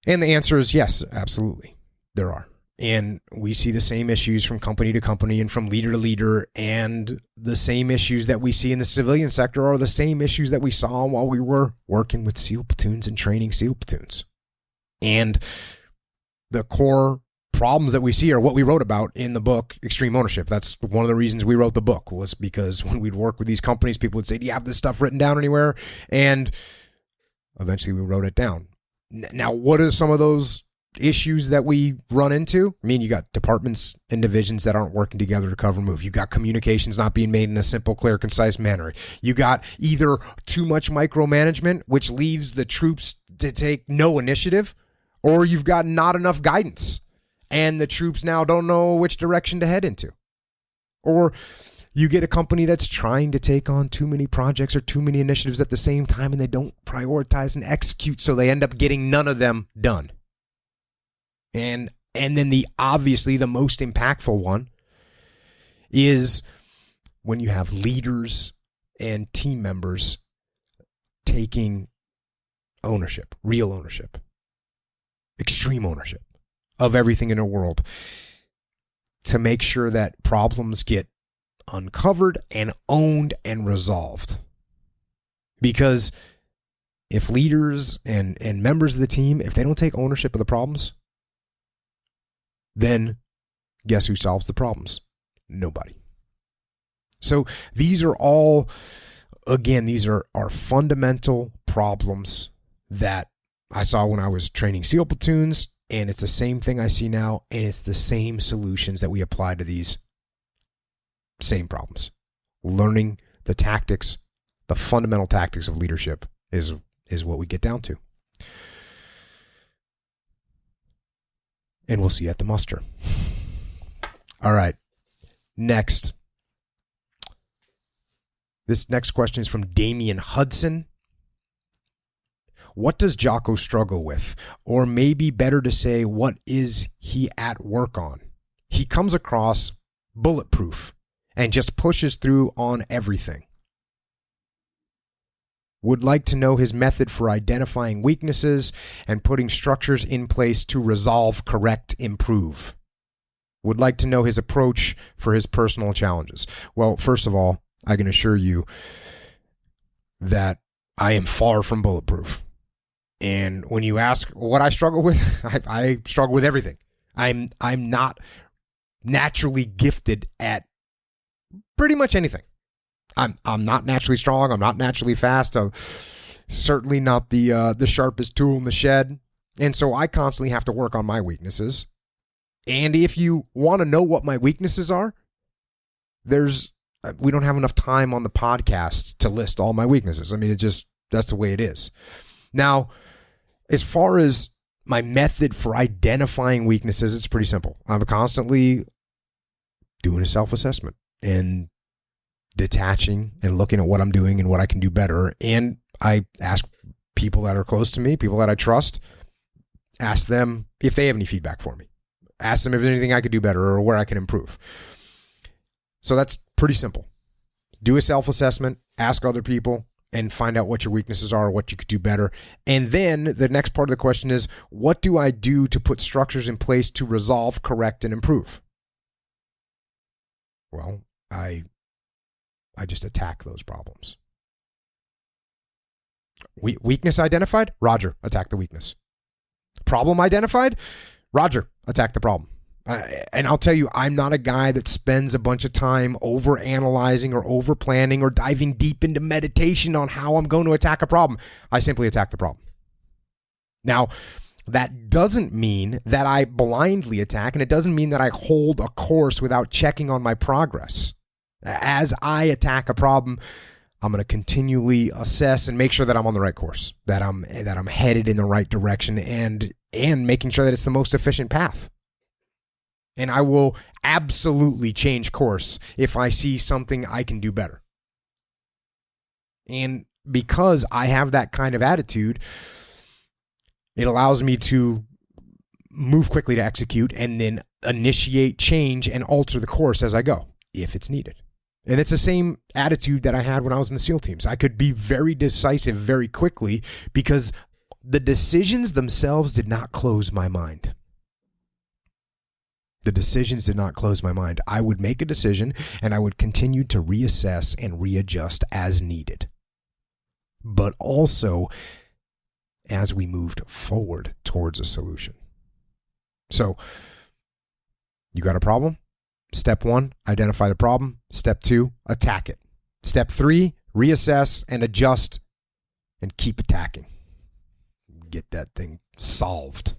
And the answer is yes, absolutely. There are. And we see the same issues from company to company and from leader to leader. And the same issues that we see in the civilian sector are the same issues that we saw while we were working with SEAL platoons and training SEAL platoons. And the core problems that we see are what we wrote about in the book, Extreme Ownership. That's one of the reasons we wrote the book, was because when we'd work with these companies, people would say, do you have this stuff written down anywhere? And eventually we wrote it down. Now, what are some of those issues that we run into? I mean, you got departments and divisions that aren't working together to cover move. You got communications not being made in a simple, clear, concise manner. You got either too much micromanagement, which leaves the troops to take no initiative, or you've got not enough guidance and the troops now don't know which direction to head into. Or you get a company that's trying to take on too many projects or too many initiatives at the same time, and they don't prioritize and execute, so they end up getting none of them done. And then obviously the most impactful one is when you have leaders and team members taking ownership, real ownership, extreme ownership of everything in the world, to make sure that problems get uncovered and owned and resolved. Because if leaders and members of the team, if they don't take ownership of the problems, then guess who solves the problems? Nobody. So these are all, again, these are fundamental problems that I saw when I was training SEAL platoons, and it's the same thing I see now, and it's the same solutions that we apply to these same problems. Learning the tactics, the fundamental tactics of leadership is what we get down to. And we'll see you at the muster. All right. Next. This next question is from Damian Hudson. What does Jocko struggle with? Or maybe better to say, what is he at work on? He comes across bulletproof and just pushes through on everything. Would like to know his method for identifying weaknesses and putting structures in place to resolve, correct, improve. Would like to know his approach for his personal challenges. Well, first of all, I can assure you that I am far from bulletproof. And when you ask what I struggle with, I struggle with everything. I'm not naturally gifted at pretty much anything. I'm not naturally strong. I'm not naturally fast. I'm certainly not the sharpest tool in the shed. And so I constantly have to work on my weaknesses. And if you want to know what my weaknesses are, we don't have enough time on the podcast to list all my weaknesses. I mean, that's the way it is. Now, as far as my method for identifying weaknesses, it's pretty simple. I'm constantly doing a self-assessment and detaching and looking at what I'm doing and what I can do better. And I ask people that are close to me, people that I trust, ask them if they have any feedback for me. Ask them if there's anything I could do better or where I can improve. So that's pretty simple. Do a self-assessment, ask other people, and find out what your weaknesses are, what you could do better. And then the next part of the question is, what do I do to put structures in place to resolve, correct, and improve? Well, I just attack those problems. Weakness identified? Roger, attack the weakness. Problem identified? Roger, attack the problem. And I'll tell you, I'm not a guy that spends a bunch of time over analyzing or over planning or diving deep into meditation on how I'm going to attack a problem. I simply attack the problem. Now, that doesn't mean that I blindly attack, and it doesn't mean that I hold a course without checking on my progress. As I attack a problem, I'm going to continually assess and make sure that I'm on the right course, that I'm headed in the right direction, and making sure that it's the most efficient path. And I will absolutely change course if I see something I can do better. And because I have that kind of attitude, it allows me to move quickly to execute and then initiate change and alter the course as I go, if it's needed. And it's the same attitude that I had when I was in the SEAL teams. I could be very decisive very quickly because the decisions themselves did not close my mind. The decisions did not close my mind. I would make a decision and I would continue to reassess and readjust as needed. But also as we moved forward towards a solution. So, you got a problem? Step 1, identify the problem. Step 2, attack it. Step 3, reassess and adjust and keep attacking. Get that thing solved.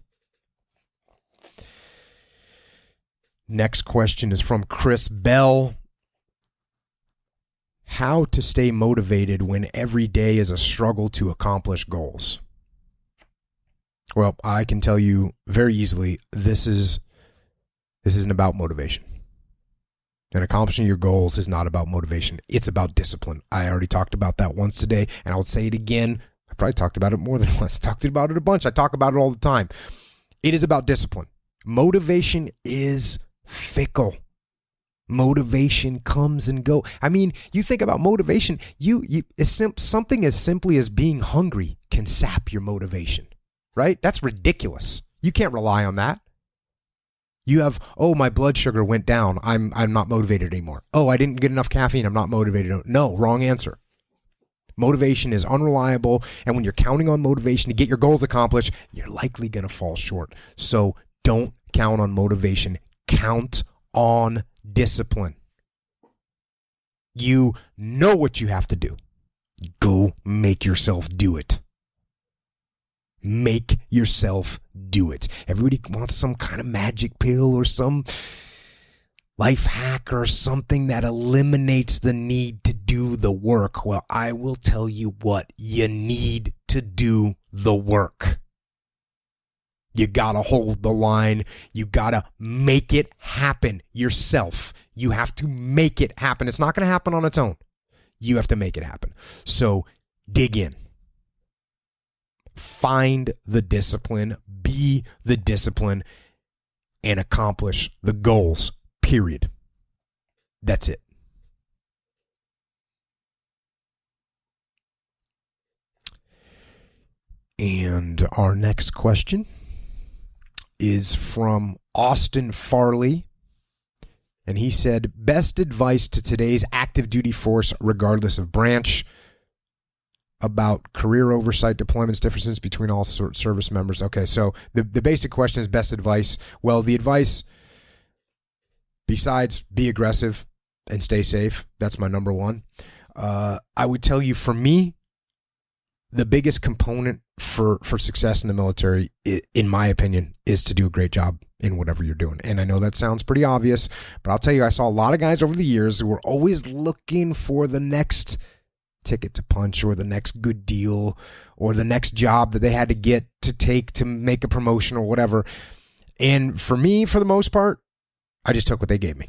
Next question is from Chris Bell. How to stay motivated when every day is a struggle to accomplish goals? Well, I can tell you very easily, this isn't about motivation. And accomplishing your goals is not about motivation. It's about discipline. I already talked about that once today, and I'll say it again. I probably talked about it more than once. I talked about it a bunch. I talk about it all the time. It is about discipline. Motivation is fickle. Motivation comes and go. I mean, you think about motivation, something as simply as being hungry can sap your motivation, right? That's ridiculous. You can't rely on that. You have, my blood sugar went down. I'm not motivated anymore. I didn't get enough caffeine. I'm not motivated. No, wrong answer. Motivation is unreliable, and when you're counting on motivation to get your goals accomplished, you're likely going to fall short. So don't count on motivation. Count on discipline. You know what you have to do. Go make yourself do it. Make yourself do it. Everybody wants some kind of magic pill or some life hack or something that eliminates the need to do the work. Well, I will tell you what, you need to do the work. You gotta hold the line. You gotta make it happen yourself. You have to make it happen. It's not gonna happen on its own. You have to make it happen. So dig in. Find the discipline, be the discipline, and accomplish the goals, period. That's it. And our next question is from Austin Farley. And he said, best advice to today's active duty force, regardless of branch, about career oversight, deployments, differences between all service members. Okay, so the basic question is best advice. Well, the advice, besides be aggressive and stay safe, that's my number one. I would tell you, for me, the biggest component for success in the military, in my opinion, is to do a great job in whatever you're doing. And I know that sounds pretty obvious, but I'll tell you, I saw a lot of guys over the years who were always looking for the next ticket to punch or the next good deal or the next job that they had to get to take to make a promotion or whatever. And for me, for the most part, I just took what they gave me.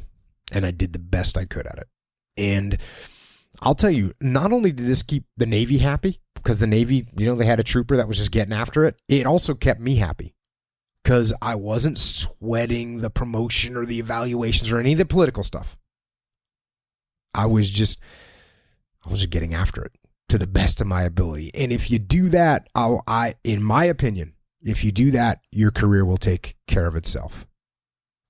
And I did the best I could at it. And I'll tell you, not only did this keep the Navy happy, because the Navy, they had a trooper that was just getting after it, it also kept me happy. Because I wasn't sweating the promotion or the evaluations or any of the political stuff. I was just getting after it to the best of my ability. And if you do that, in my opinion, if you do that, your career will take care of itself.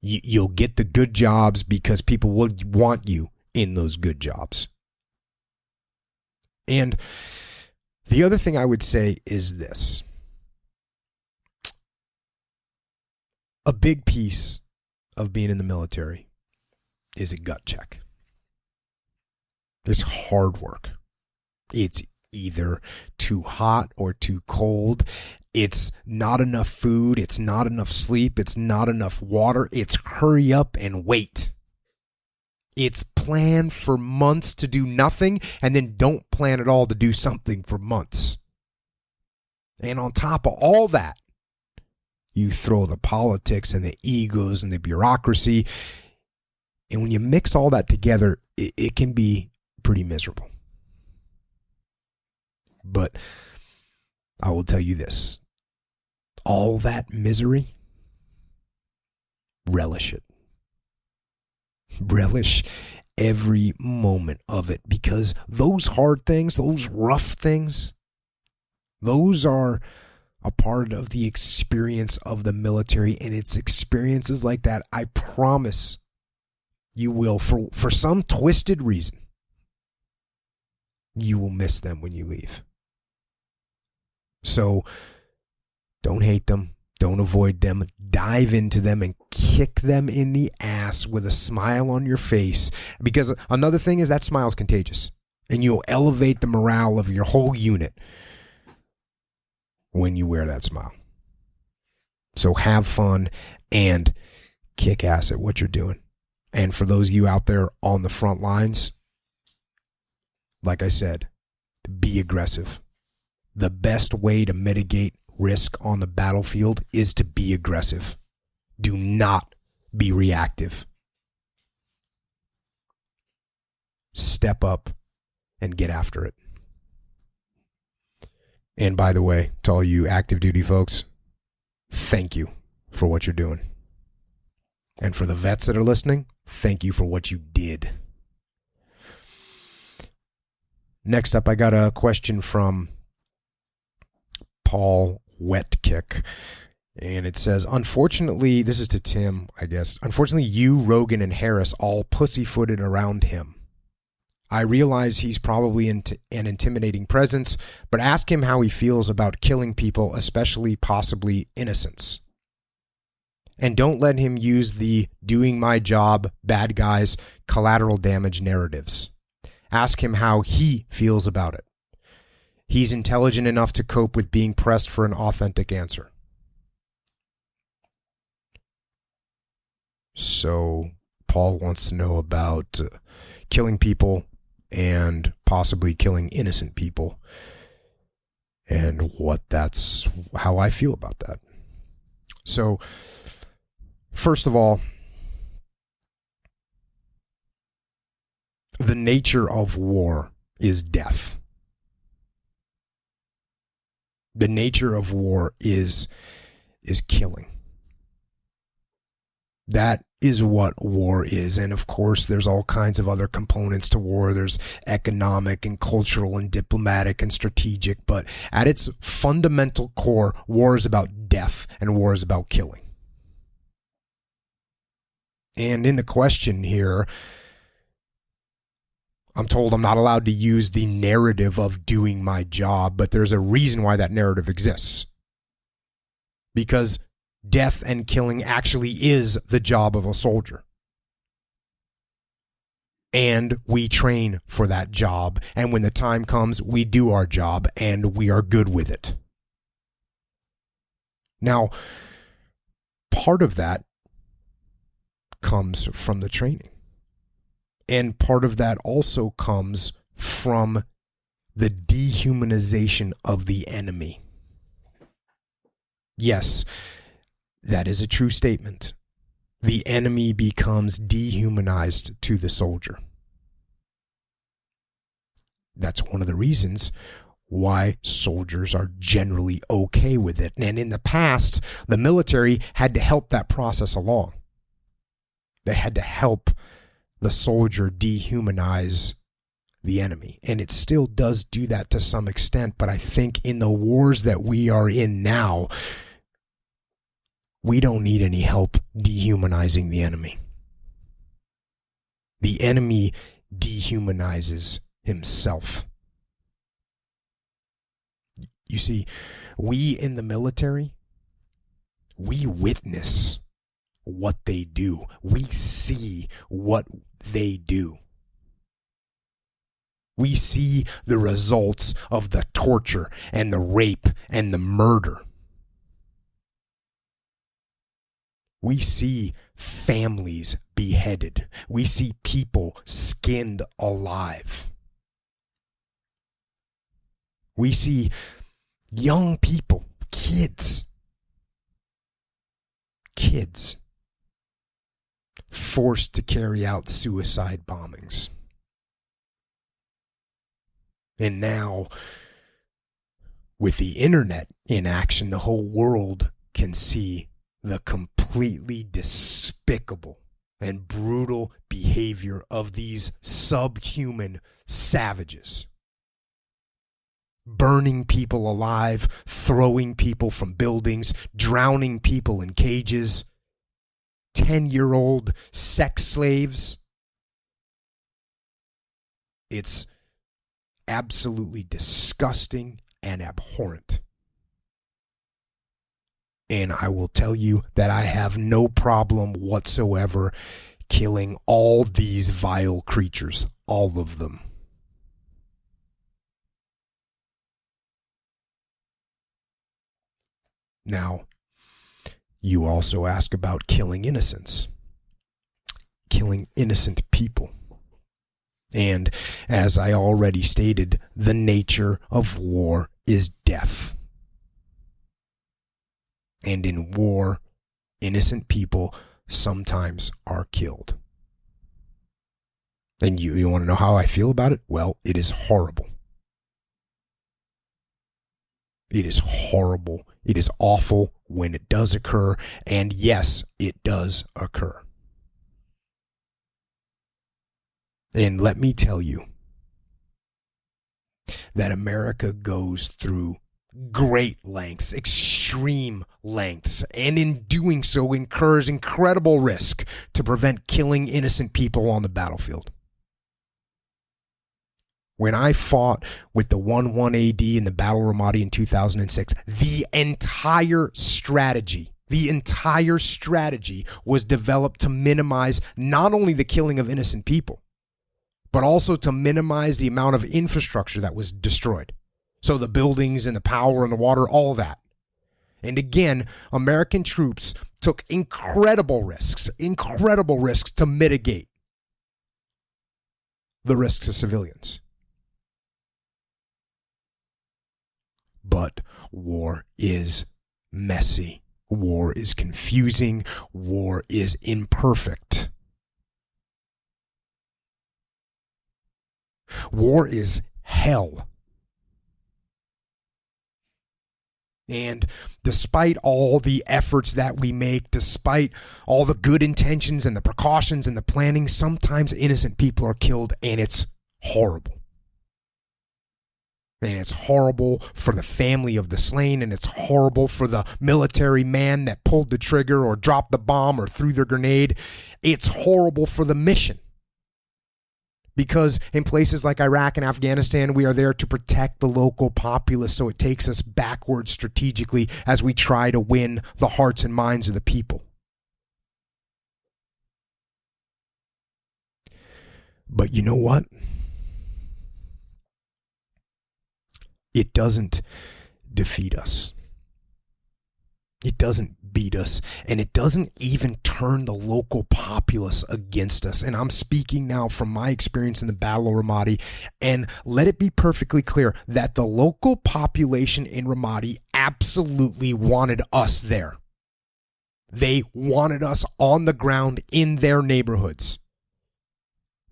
You'll get the good jobs because people will want you in those good jobs. And the other thing I would say is this. A big piece of being in the military is a gut check. It's hard work. It's either too hot or too cold. It's not enough food. It's not enough sleep. It's not enough water. It's hurry up and wait. It's plan for months to do nothing and then don't plan at all to do something for months. And on top of all that, you throw the politics and the egos and the bureaucracy. And when you mix all that together, it can be pretty miserable. But I will tell you this. All that misery, relish it. Relish every moment of it, because those hard things, those rough things, those are a part of the experience of the military, and it's experiences like that, I promise you will, for some twisted reason, you will miss them when you leave. So don't hate them. Don't avoid them. Dive into them and kick them in the ass with a smile on your face. Because another thing is that smile is contagious. And you'll elevate the morale of your whole unit when you wear that smile. So have fun and kick ass at what you're doing. And for those of you out there on the front lines, like I said, be aggressive. The best way to mitigate risk on the battlefield is to be aggressive. Do not be reactive. Step up and get after it. And by the way, to all you active duty folks, thank you for what you're doing. And for the vets that are listening, thank you for what you did. Next up, I got a question from Paul Wetkick. And it says, unfortunately, this is to Tim, I guess. Unfortunately, you, Rogan, and Harris all pussyfooted around him. I realize he's probably an intimidating presence, but ask him how he feels about killing people, especially possibly innocents. And don't let him use the doing my job, bad guys, collateral damage narratives. Ask him how he feels about it. He's intelligent enough to cope with being pressed for an authentic answer. So Paul wants to know about killing people and possibly killing innocent people, and how I feel about that. So first of all, the nature of war is death. The nature of war is killing. That is what war is. And of course, there's all kinds of other components to war. There's economic and cultural and diplomatic and strategic. But at its fundamental core, war is about death and war is about killing. And in the question here, I'm told I'm not allowed to use the narrative of doing my job, but there's a reason why that narrative exists. Because death and killing actually is the job of a soldier. And we train for that job. And when the time comes, we do our job and we are good with it. Now, part of that comes from the training. And part of that also comes from the dehumanization of the enemy. Yes, that is a true statement. the enemy becomes dehumanized to the soldier. That's one of the reasons why soldiers are generally okay with it. And in the past, the military had to help that process along. They had to help the soldier dehumanize the enemy. And it still does do that to some extent. But I think in the wars that we are in now, we don't need any help dehumanizing the enemy. The enemy dehumanizes himself. You see, we in the military, we witness what they do. We see what they do. We see the results of the torture and the rape and the murder. We see families beheaded. We see people skinned alive. We see young people, kids, forced to carry out suicide bombings. And now, with the internet in action, the whole world can see the completely despicable and brutal behavior of these subhuman savages. Burning people alive, throwing people from buildings, drowning people in cages, 10-year-old sex slaves. It's absolutely disgusting and abhorrent. And I will tell you that I have no problem whatsoever killing all these vile creatures, all of them. Now, you also ask about killing innocents, killing innocent people. And as I already stated, the nature of war is death. And in war, innocent people sometimes are killed. And you want to know how I feel about it? Well, it is horrible. It is horrible. It is awful when it does occur. And yes, it does occur. And let me tell you that America goes through great lengths, extreme lengths, and in doing so incurs incredible risk to prevent killing innocent people on the battlefield. When I fought with the 1-1 AD in the Battle of Ramadi in 2006, the entire strategy was developed to minimize not only the killing of innocent people, but also to minimize the amount of infrastructure that was destroyed. So the buildings and the power and the water, all that. And again, American troops took incredible risks to mitigate the risks to civilians. But war is messy. War is confusing. War is imperfect. War is hell. And despite all the efforts that we make, despite all the good intentions and the precautions and the planning, sometimes innocent people are killed, and it's horrible. And it's horrible for the family of the slain, and it's horrible for the military man that pulled the trigger or dropped the bomb or threw the grenade. It's horrible for the mission. Because in places like Iraq and Afghanistan, we are there to protect the local populace, so it takes us backwards strategically as we try to win the hearts and minds of the people. But you know what? It doesn't defeat us. It doesn't beat us, and it doesn't even turn the local populace against us. And I'm speaking now from my experience in the Battle of Ramadi, and let it be perfectly clear that the local population in Ramadi absolutely wanted us there. They wanted us on the ground in their neighborhoods.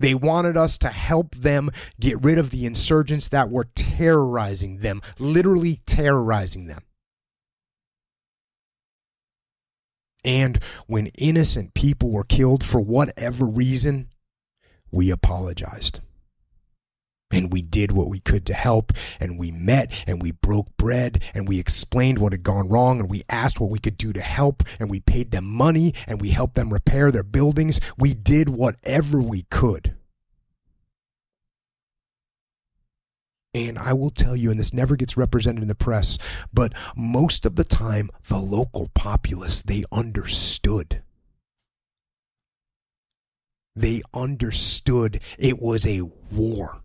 They wanted us to help them get rid of the insurgents that were terrorizing them, literally terrorizing them. And when innocent people were killed for whatever reason, we apologized. And we did what we could to help, and we met, and we broke bread, and we explained what had gone wrong, and we asked what we could do to help, and we paid them money, and we helped them repair their buildings. We did whatever we could. And I will tell you, and this never gets represented in the press, but most of the time, the local populace, they understood. They understood it was a war.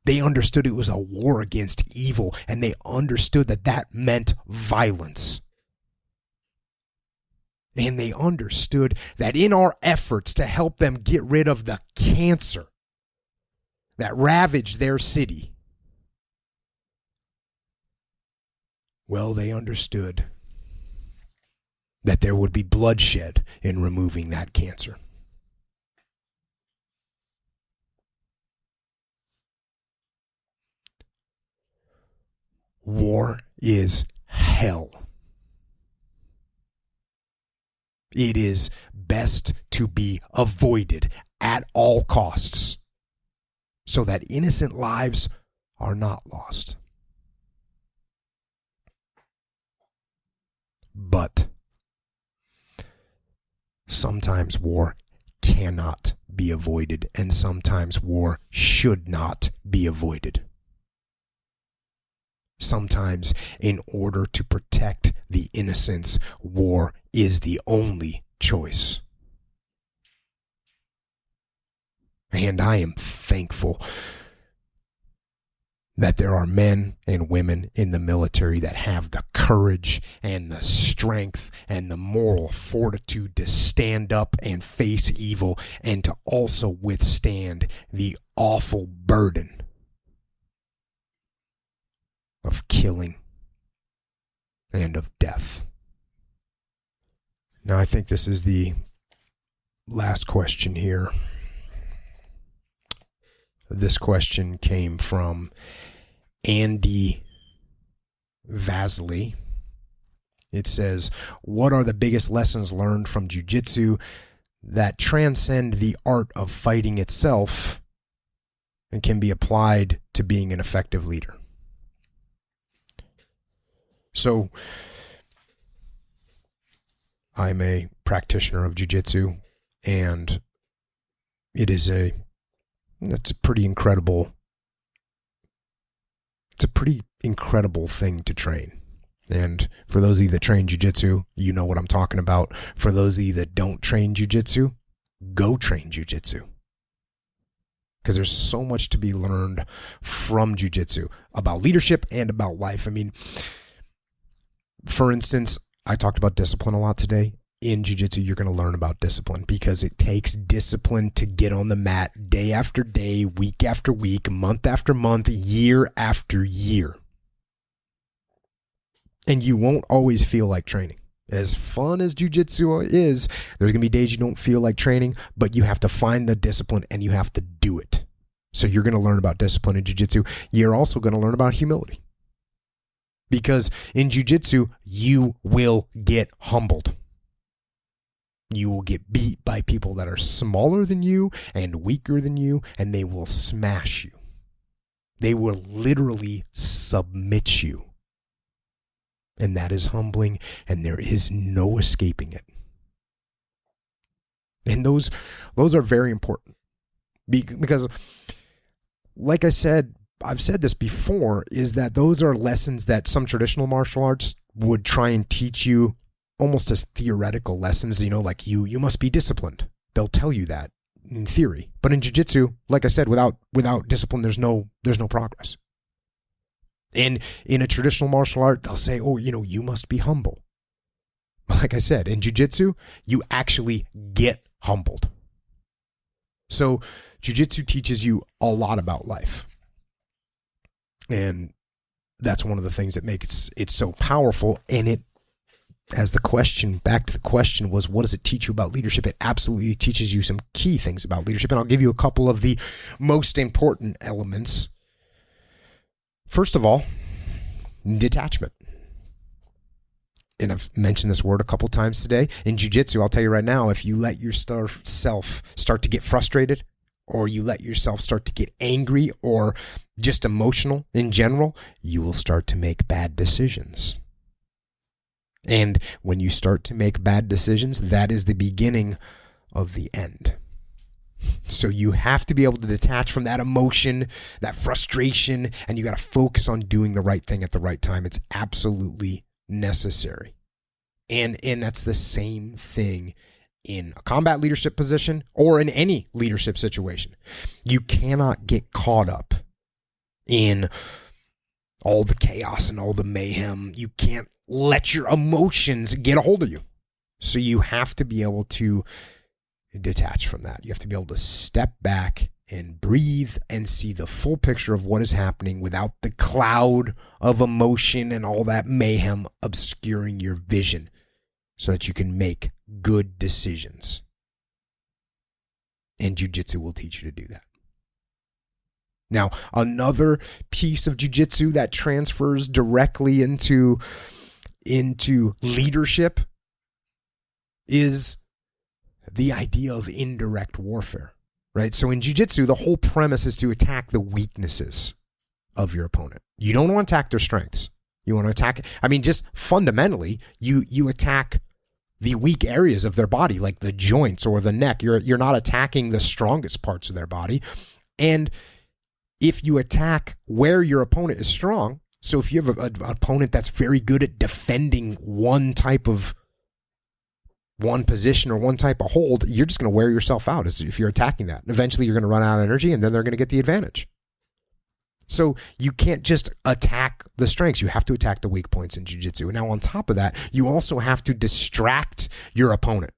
They understood it was a war against evil, and they understood that that meant violence. And they understood that in our efforts to help them get rid of the cancer that ravaged their city, well, they understood that there would be bloodshed in removing that cancer. War is hell. It is best to be avoided at all costs so that innocent lives are not lost. But sometimes war cannot be avoided, and sometimes war should not be avoided. Sometimes, in order to protect the innocents, war is the only choice. And I am thankful that there are men and women in the military that have the courage and the strength and the moral fortitude to stand up and face evil, and to also withstand the awful burden of killing and of death. Now, I think this is the last question here. This question came from Andy Vasley. It says, what are the biggest lessons learned from jiu-jitsu that transcend the art of fighting itself and can be applied to being an effective leader? So, I'm a practitioner of jiu-jitsu, and it's a pretty incredible thing to train. And for those of you that train jiu-jitsu, you know what I'm talking about. For those of you that don't train jiu-jitsu, go train jiu-jitsu. Because there's so much to be learned from jiu-jitsu about leadership and about life. I mean, for instance, I talked about discipline a lot today. In jiu-jitsu, you're going to learn about discipline because it takes discipline to get on the mat day after day, week after week, month after month, year after year. And you won't always feel like training. As fun as jiu-jitsu is, there's going to be days you don't feel like training, but you have to find the discipline and you have to do it. So you're going to learn about discipline in jiu-jitsu. You're also going to learn about humility. Because in jiu-jitsu, you will get humbled. You will get beat by people that are smaller than you and weaker than you, and they will smash you. They will literally submit you. And that is humbling, and there is no escaping it. And those are very important. Because, like I said, I've said this before, is that those are lessons that some traditional martial arts would try and teach you almost as theoretical lessons, like you must be disciplined. They'll tell you that in theory. But in jiu-jitsu, like I said, without discipline, there's no progress. And in a traditional martial art, they'll say, you must be humble. Like I said, in jiu-jitsu, you actually get humbled. So jiu-jitsu teaches you a lot about life. And that's one of the things that makes it so powerful, and it as back to the question was, what does it teach you about leadership? It absolutely teaches you some key things about leadership. And I'll give you a couple of the most important elements. First of all, detachment. And I've mentioned this word a couple times today. In jiu-jitsu, I'll tell you right now, if you let yourself start to get frustrated, or you let yourself start to get angry or just emotional in general, you will start to make bad decisions. And when you start to make bad decisions, that is the beginning of the end. So you have to be able to detach from that emotion, that frustration, and you got to focus on doing the right thing at the right time. It's absolutely necessary. And that's the same thing in a combat leadership position or in any leadership situation. You cannot get caught up in all the chaos and all the mayhem. You can't let your emotions get a hold of you. So you have to be able to detach from that. You have to be able to step back and breathe and see the full picture of what is happening without the cloud of emotion and all that mayhem obscuring your vision, so that you can make good decisions. And jiu-jitsu will teach you to do that. Now, another piece of jiu-jitsu that transfers directly into leadership is the idea of indirect warfare, right? So in jiu-jitsu, the whole premise is to attack the weaknesses of your opponent. You don't want to attack their strengths. You want to attack, just fundamentally, you attack the weak areas of their body, like the joints or the neck. You're not attacking the strongest parts of their body. And if you attack where your opponent is strong, so if you have an opponent that's very good at defending one position or one type of hold, you're just going to wear yourself out if you're attacking that. Eventually, you're going to run out of energy, and then they're going to get the advantage. So you can't just attack the strengths. You have to attack the weak points in jiu-jitsu. Now, on top of that, you also have to distract your opponent.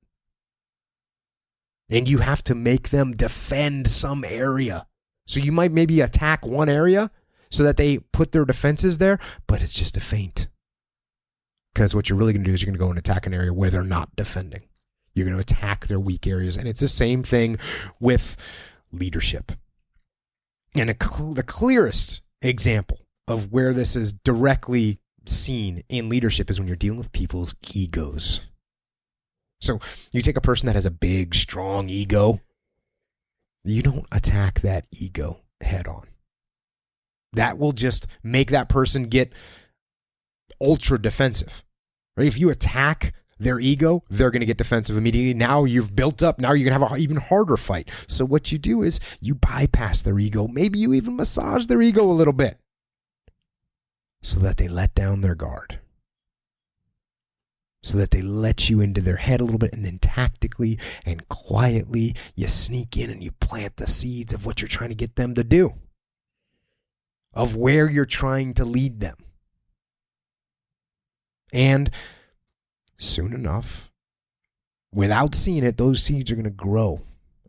And you have to make them defend some area. So you might maybe attack one area so that they put their defenses there, but it's just a feint. Because what you're really going to do is you're going to go and attack an area where they're not defending. You're going to attack their weak areas. And it's the same thing with leadership. And the clearest example of where this is directly seen in leadership is when you're dealing with people's egos. So you take a person that has a big, strong ego. You don't attack that ego head on. That will just make that person get ultra defensive. Right? If you attack their ego, they're going to get defensive immediately. Now you've built up. Now you're going to have an even harder fight. So what you do is you bypass their ego. Maybe you even massage their ego a little bit so that they let down their guard. So that they let you into their head a little bit, and then tactically and quietly you sneak in and you plant the seeds of what you're trying to get them to do, of where you're trying to lead them. And soon enough, without seeing it, those seeds are going to grow,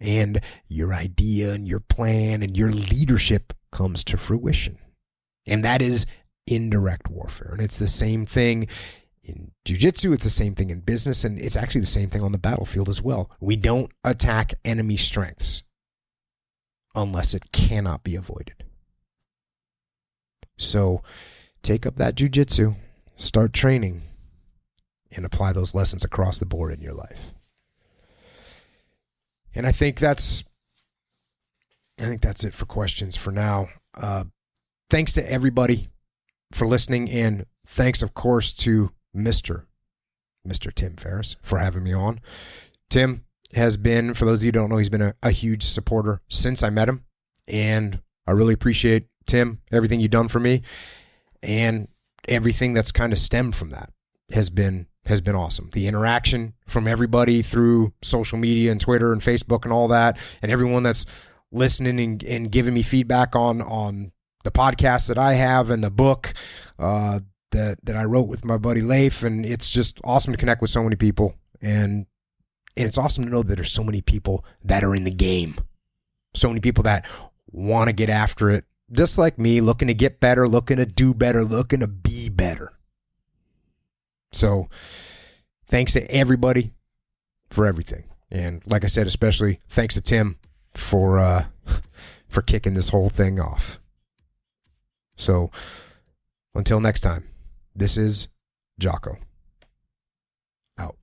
and your idea and your plan and your leadership comes to fruition. And that is indirect warfare. And it's the same thing in jiu-jitsu, it's the same thing in business, and it's actually the same thing on the battlefield as well. We don't attack enemy strengths unless it cannot be avoided. So take up that jiu-jitsu, start training, and apply those lessons across the board in your life. And I think that's it for questions for now. Thanks to everybody for listening, and thanks, of course, to Mr. Tim Ferriss for having me on. Tim has been, for those of you who don't know, he's been a huge supporter since I met him, and I really appreciate, Tim, everything you've done for me, and everything that's kind of stemmed from that has been awesome. The interaction from everybody through social media and Twitter and Facebook and all that, and everyone that's listening and giving me feedback on the podcast that I have and the book that I wrote with my buddy Leif. And it's just awesome to connect with so many people. And it's awesome to know that there's so many people that are in the game. So many people that want to get after it, just like me, looking to get better, looking to do better, looking to be better. So thanks to everybody for everything. And like I said, especially thanks to Tim for kicking this whole thing off. So until next time, this is Jocko. Out.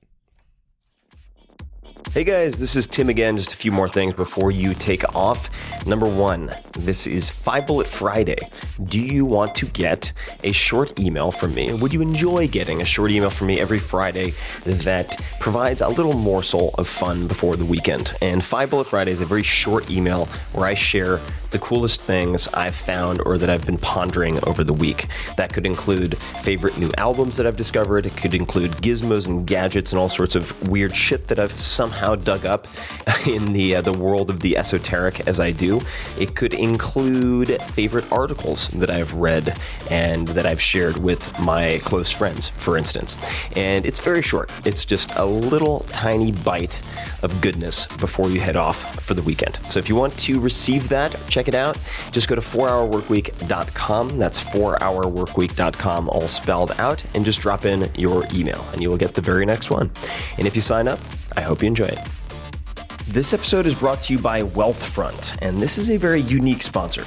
Hey guys, this is Tim again. Just a few more things before you take off. Number one, this is 5 Bullet Friday. Do you want to get a short email from me? Would you enjoy getting a short email from me every Friday that provides a little morsel of fun before the weekend? And 5 Bullet Friday is a very short email where I share the coolest things I've found or that I've been pondering over the week. That could include favorite new albums that I've discovered. It could include gizmos and gadgets and all sorts of weird shit that I've somehow dug up in the world of the esoteric as I do. It could include favorite articles that I've read and that I've shared with my close friends, for instance. And it's very short. It's just a little tiny bite of goodness before you head off for the weekend. So if you want to receive that, check it out. Just go to 4hourworkweek.com. That's 4hourworkweek.com, all spelled out, and just drop in your email and you will get the very next one. And if you sign up, I hope you enjoy it. This episode is brought to you by Wealthfront, and this is a very unique sponsor.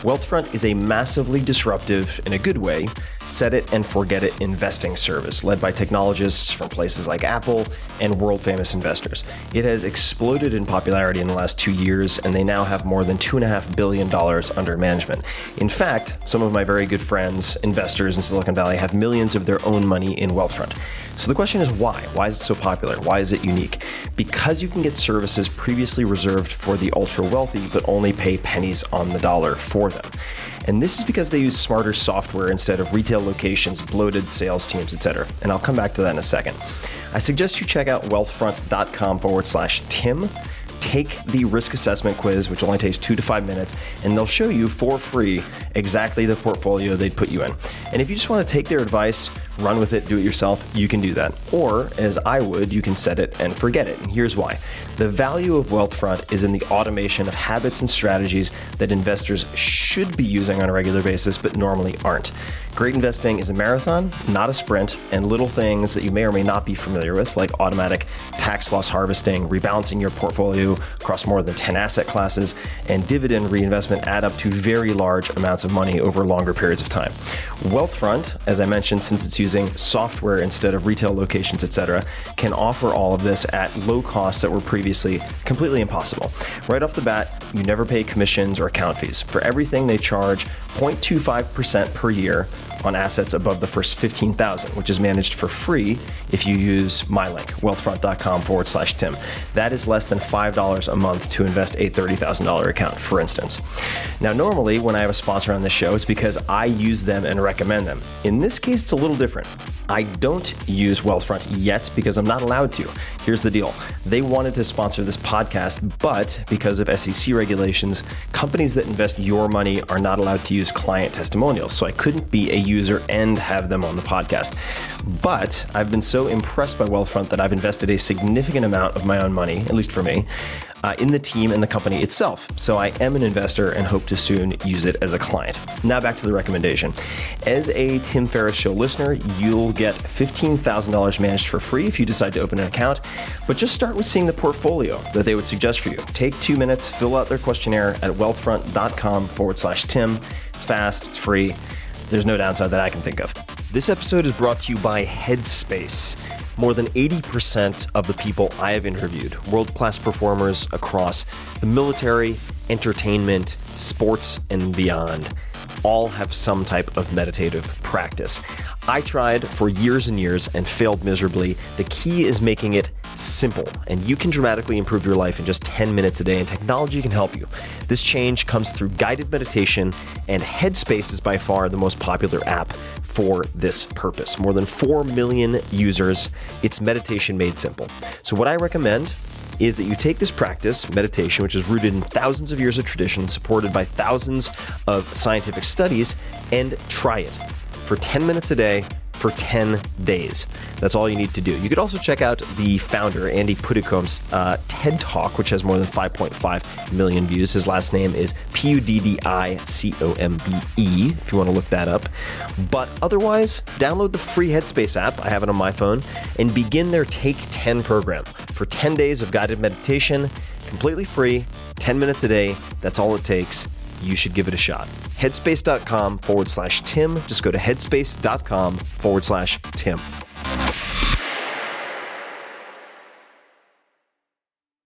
Wealthfront is a massively disruptive, in a good way, set it and forget it investing service led by technologists from places like Apple and world-famous investors. It has exploded in popularity in the last 2 years, and they now have more than $2.5 billion under management. In fact, some of my very good friends, investors in Silicon Valley, have millions of their own money in Wealthfront. So the question is why? Why is it so popular? Why is it unique? Because you can get services previously reserved for the ultra-wealthy, but only pay pennies on the dollar for them. And this is because they use smarter software instead of retail locations, bloated sales teams, etc. And I'll come back to that in a second. I suggest you check out wealthfront.com/Tim. Take the risk assessment quiz, which only takes 2 to 5 minutes, and they'll show you for free exactly the portfolio they'd put you in. And if you just want to take their advice, run with it, do it yourself, you can do that. Or, as I would, you can set it and forget it. And here's why. The value of Wealthfront is in the automation of habits and strategies that investors should be using on a regular basis, but normally aren't. Great investing is a marathon, not a sprint, and little things that you may or may not be familiar with, like automatic tax loss harvesting, rebalancing your portfolio across more than 10 asset classes, and dividend reinvestment add up to very large amounts of money over longer periods of time. Wealthfront, as I mentioned, since it's using software instead of retail locations, etc., can offer all of this at low costs that were previously completely impossible. Right off the bat, you never pay commissions or account fees. For everything, they charge 0.25% per year on assets above the first 15,000, which is managed for free if you use my link, wealthfront.com/Tim. That is less than $5 a month to invest a $30,000 account, for instance. Now, normally when I have a sponsor on this show, it's because I use them and recommend them. In this case, it's a little different. I don't use Wealthfront yet because I'm not allowed to. Here's the deal. They wanted to sponsor this podcast, but because of SEC regulations, companies that invest your money are not allowed to use client testimonials. So I couldn't be a user and have them on the podcast. But I've been so impressed by Wealthfront that I've invested a significant amount of my own money, at least for me, in the team and the company itself. So I am an investor and hope to soon use it as a client. Now back to the recommendation. As a Tim Ferriss Show listener, you'll get $15,000 managed for free if you decide to open an account, but just start with seeing the portfolio that they would suggest for you. Take 2 minutes, fill out their questionnaire at wealthfront.com/Tim. It's fast, it's free. There's no downside that I can think of. This episode is brought to you by Headspace. More than 80% of the people I have interviewed, world-class performers across the military, entertainment, sports, and beyond, all have some type of meditative practice. I tried for years and years and failed miserably. The key is making it simple, and you can dramatically improve your life in just 10 minutes a day, and technology can help you. This change comes through guided meditation, and Headspace is by far the most popular app for this purpose. More than 4 million users. It's meditation made simple. So what I recommend is that you take this practice, meditation, which is rooted in thousands of years of tradition, supported by thousands of scientific studies, and try it. For 10 minutes a day, for 10 days. That's all you need to do. You could also check out the founder, Andy Puddicombe's TED Talk, which has more than 5.5 million views. His last name is Puddicombe, if you want to look that up. But otherwise, download the free Headspace app. I have it on my phone, and begin their Take 10 program for 10 days of guided meditation, completely free, 10 minutes a day. That's all it takes. You should give it a shot. Headspace.com/Tim. Just go to headspace.com/Tim.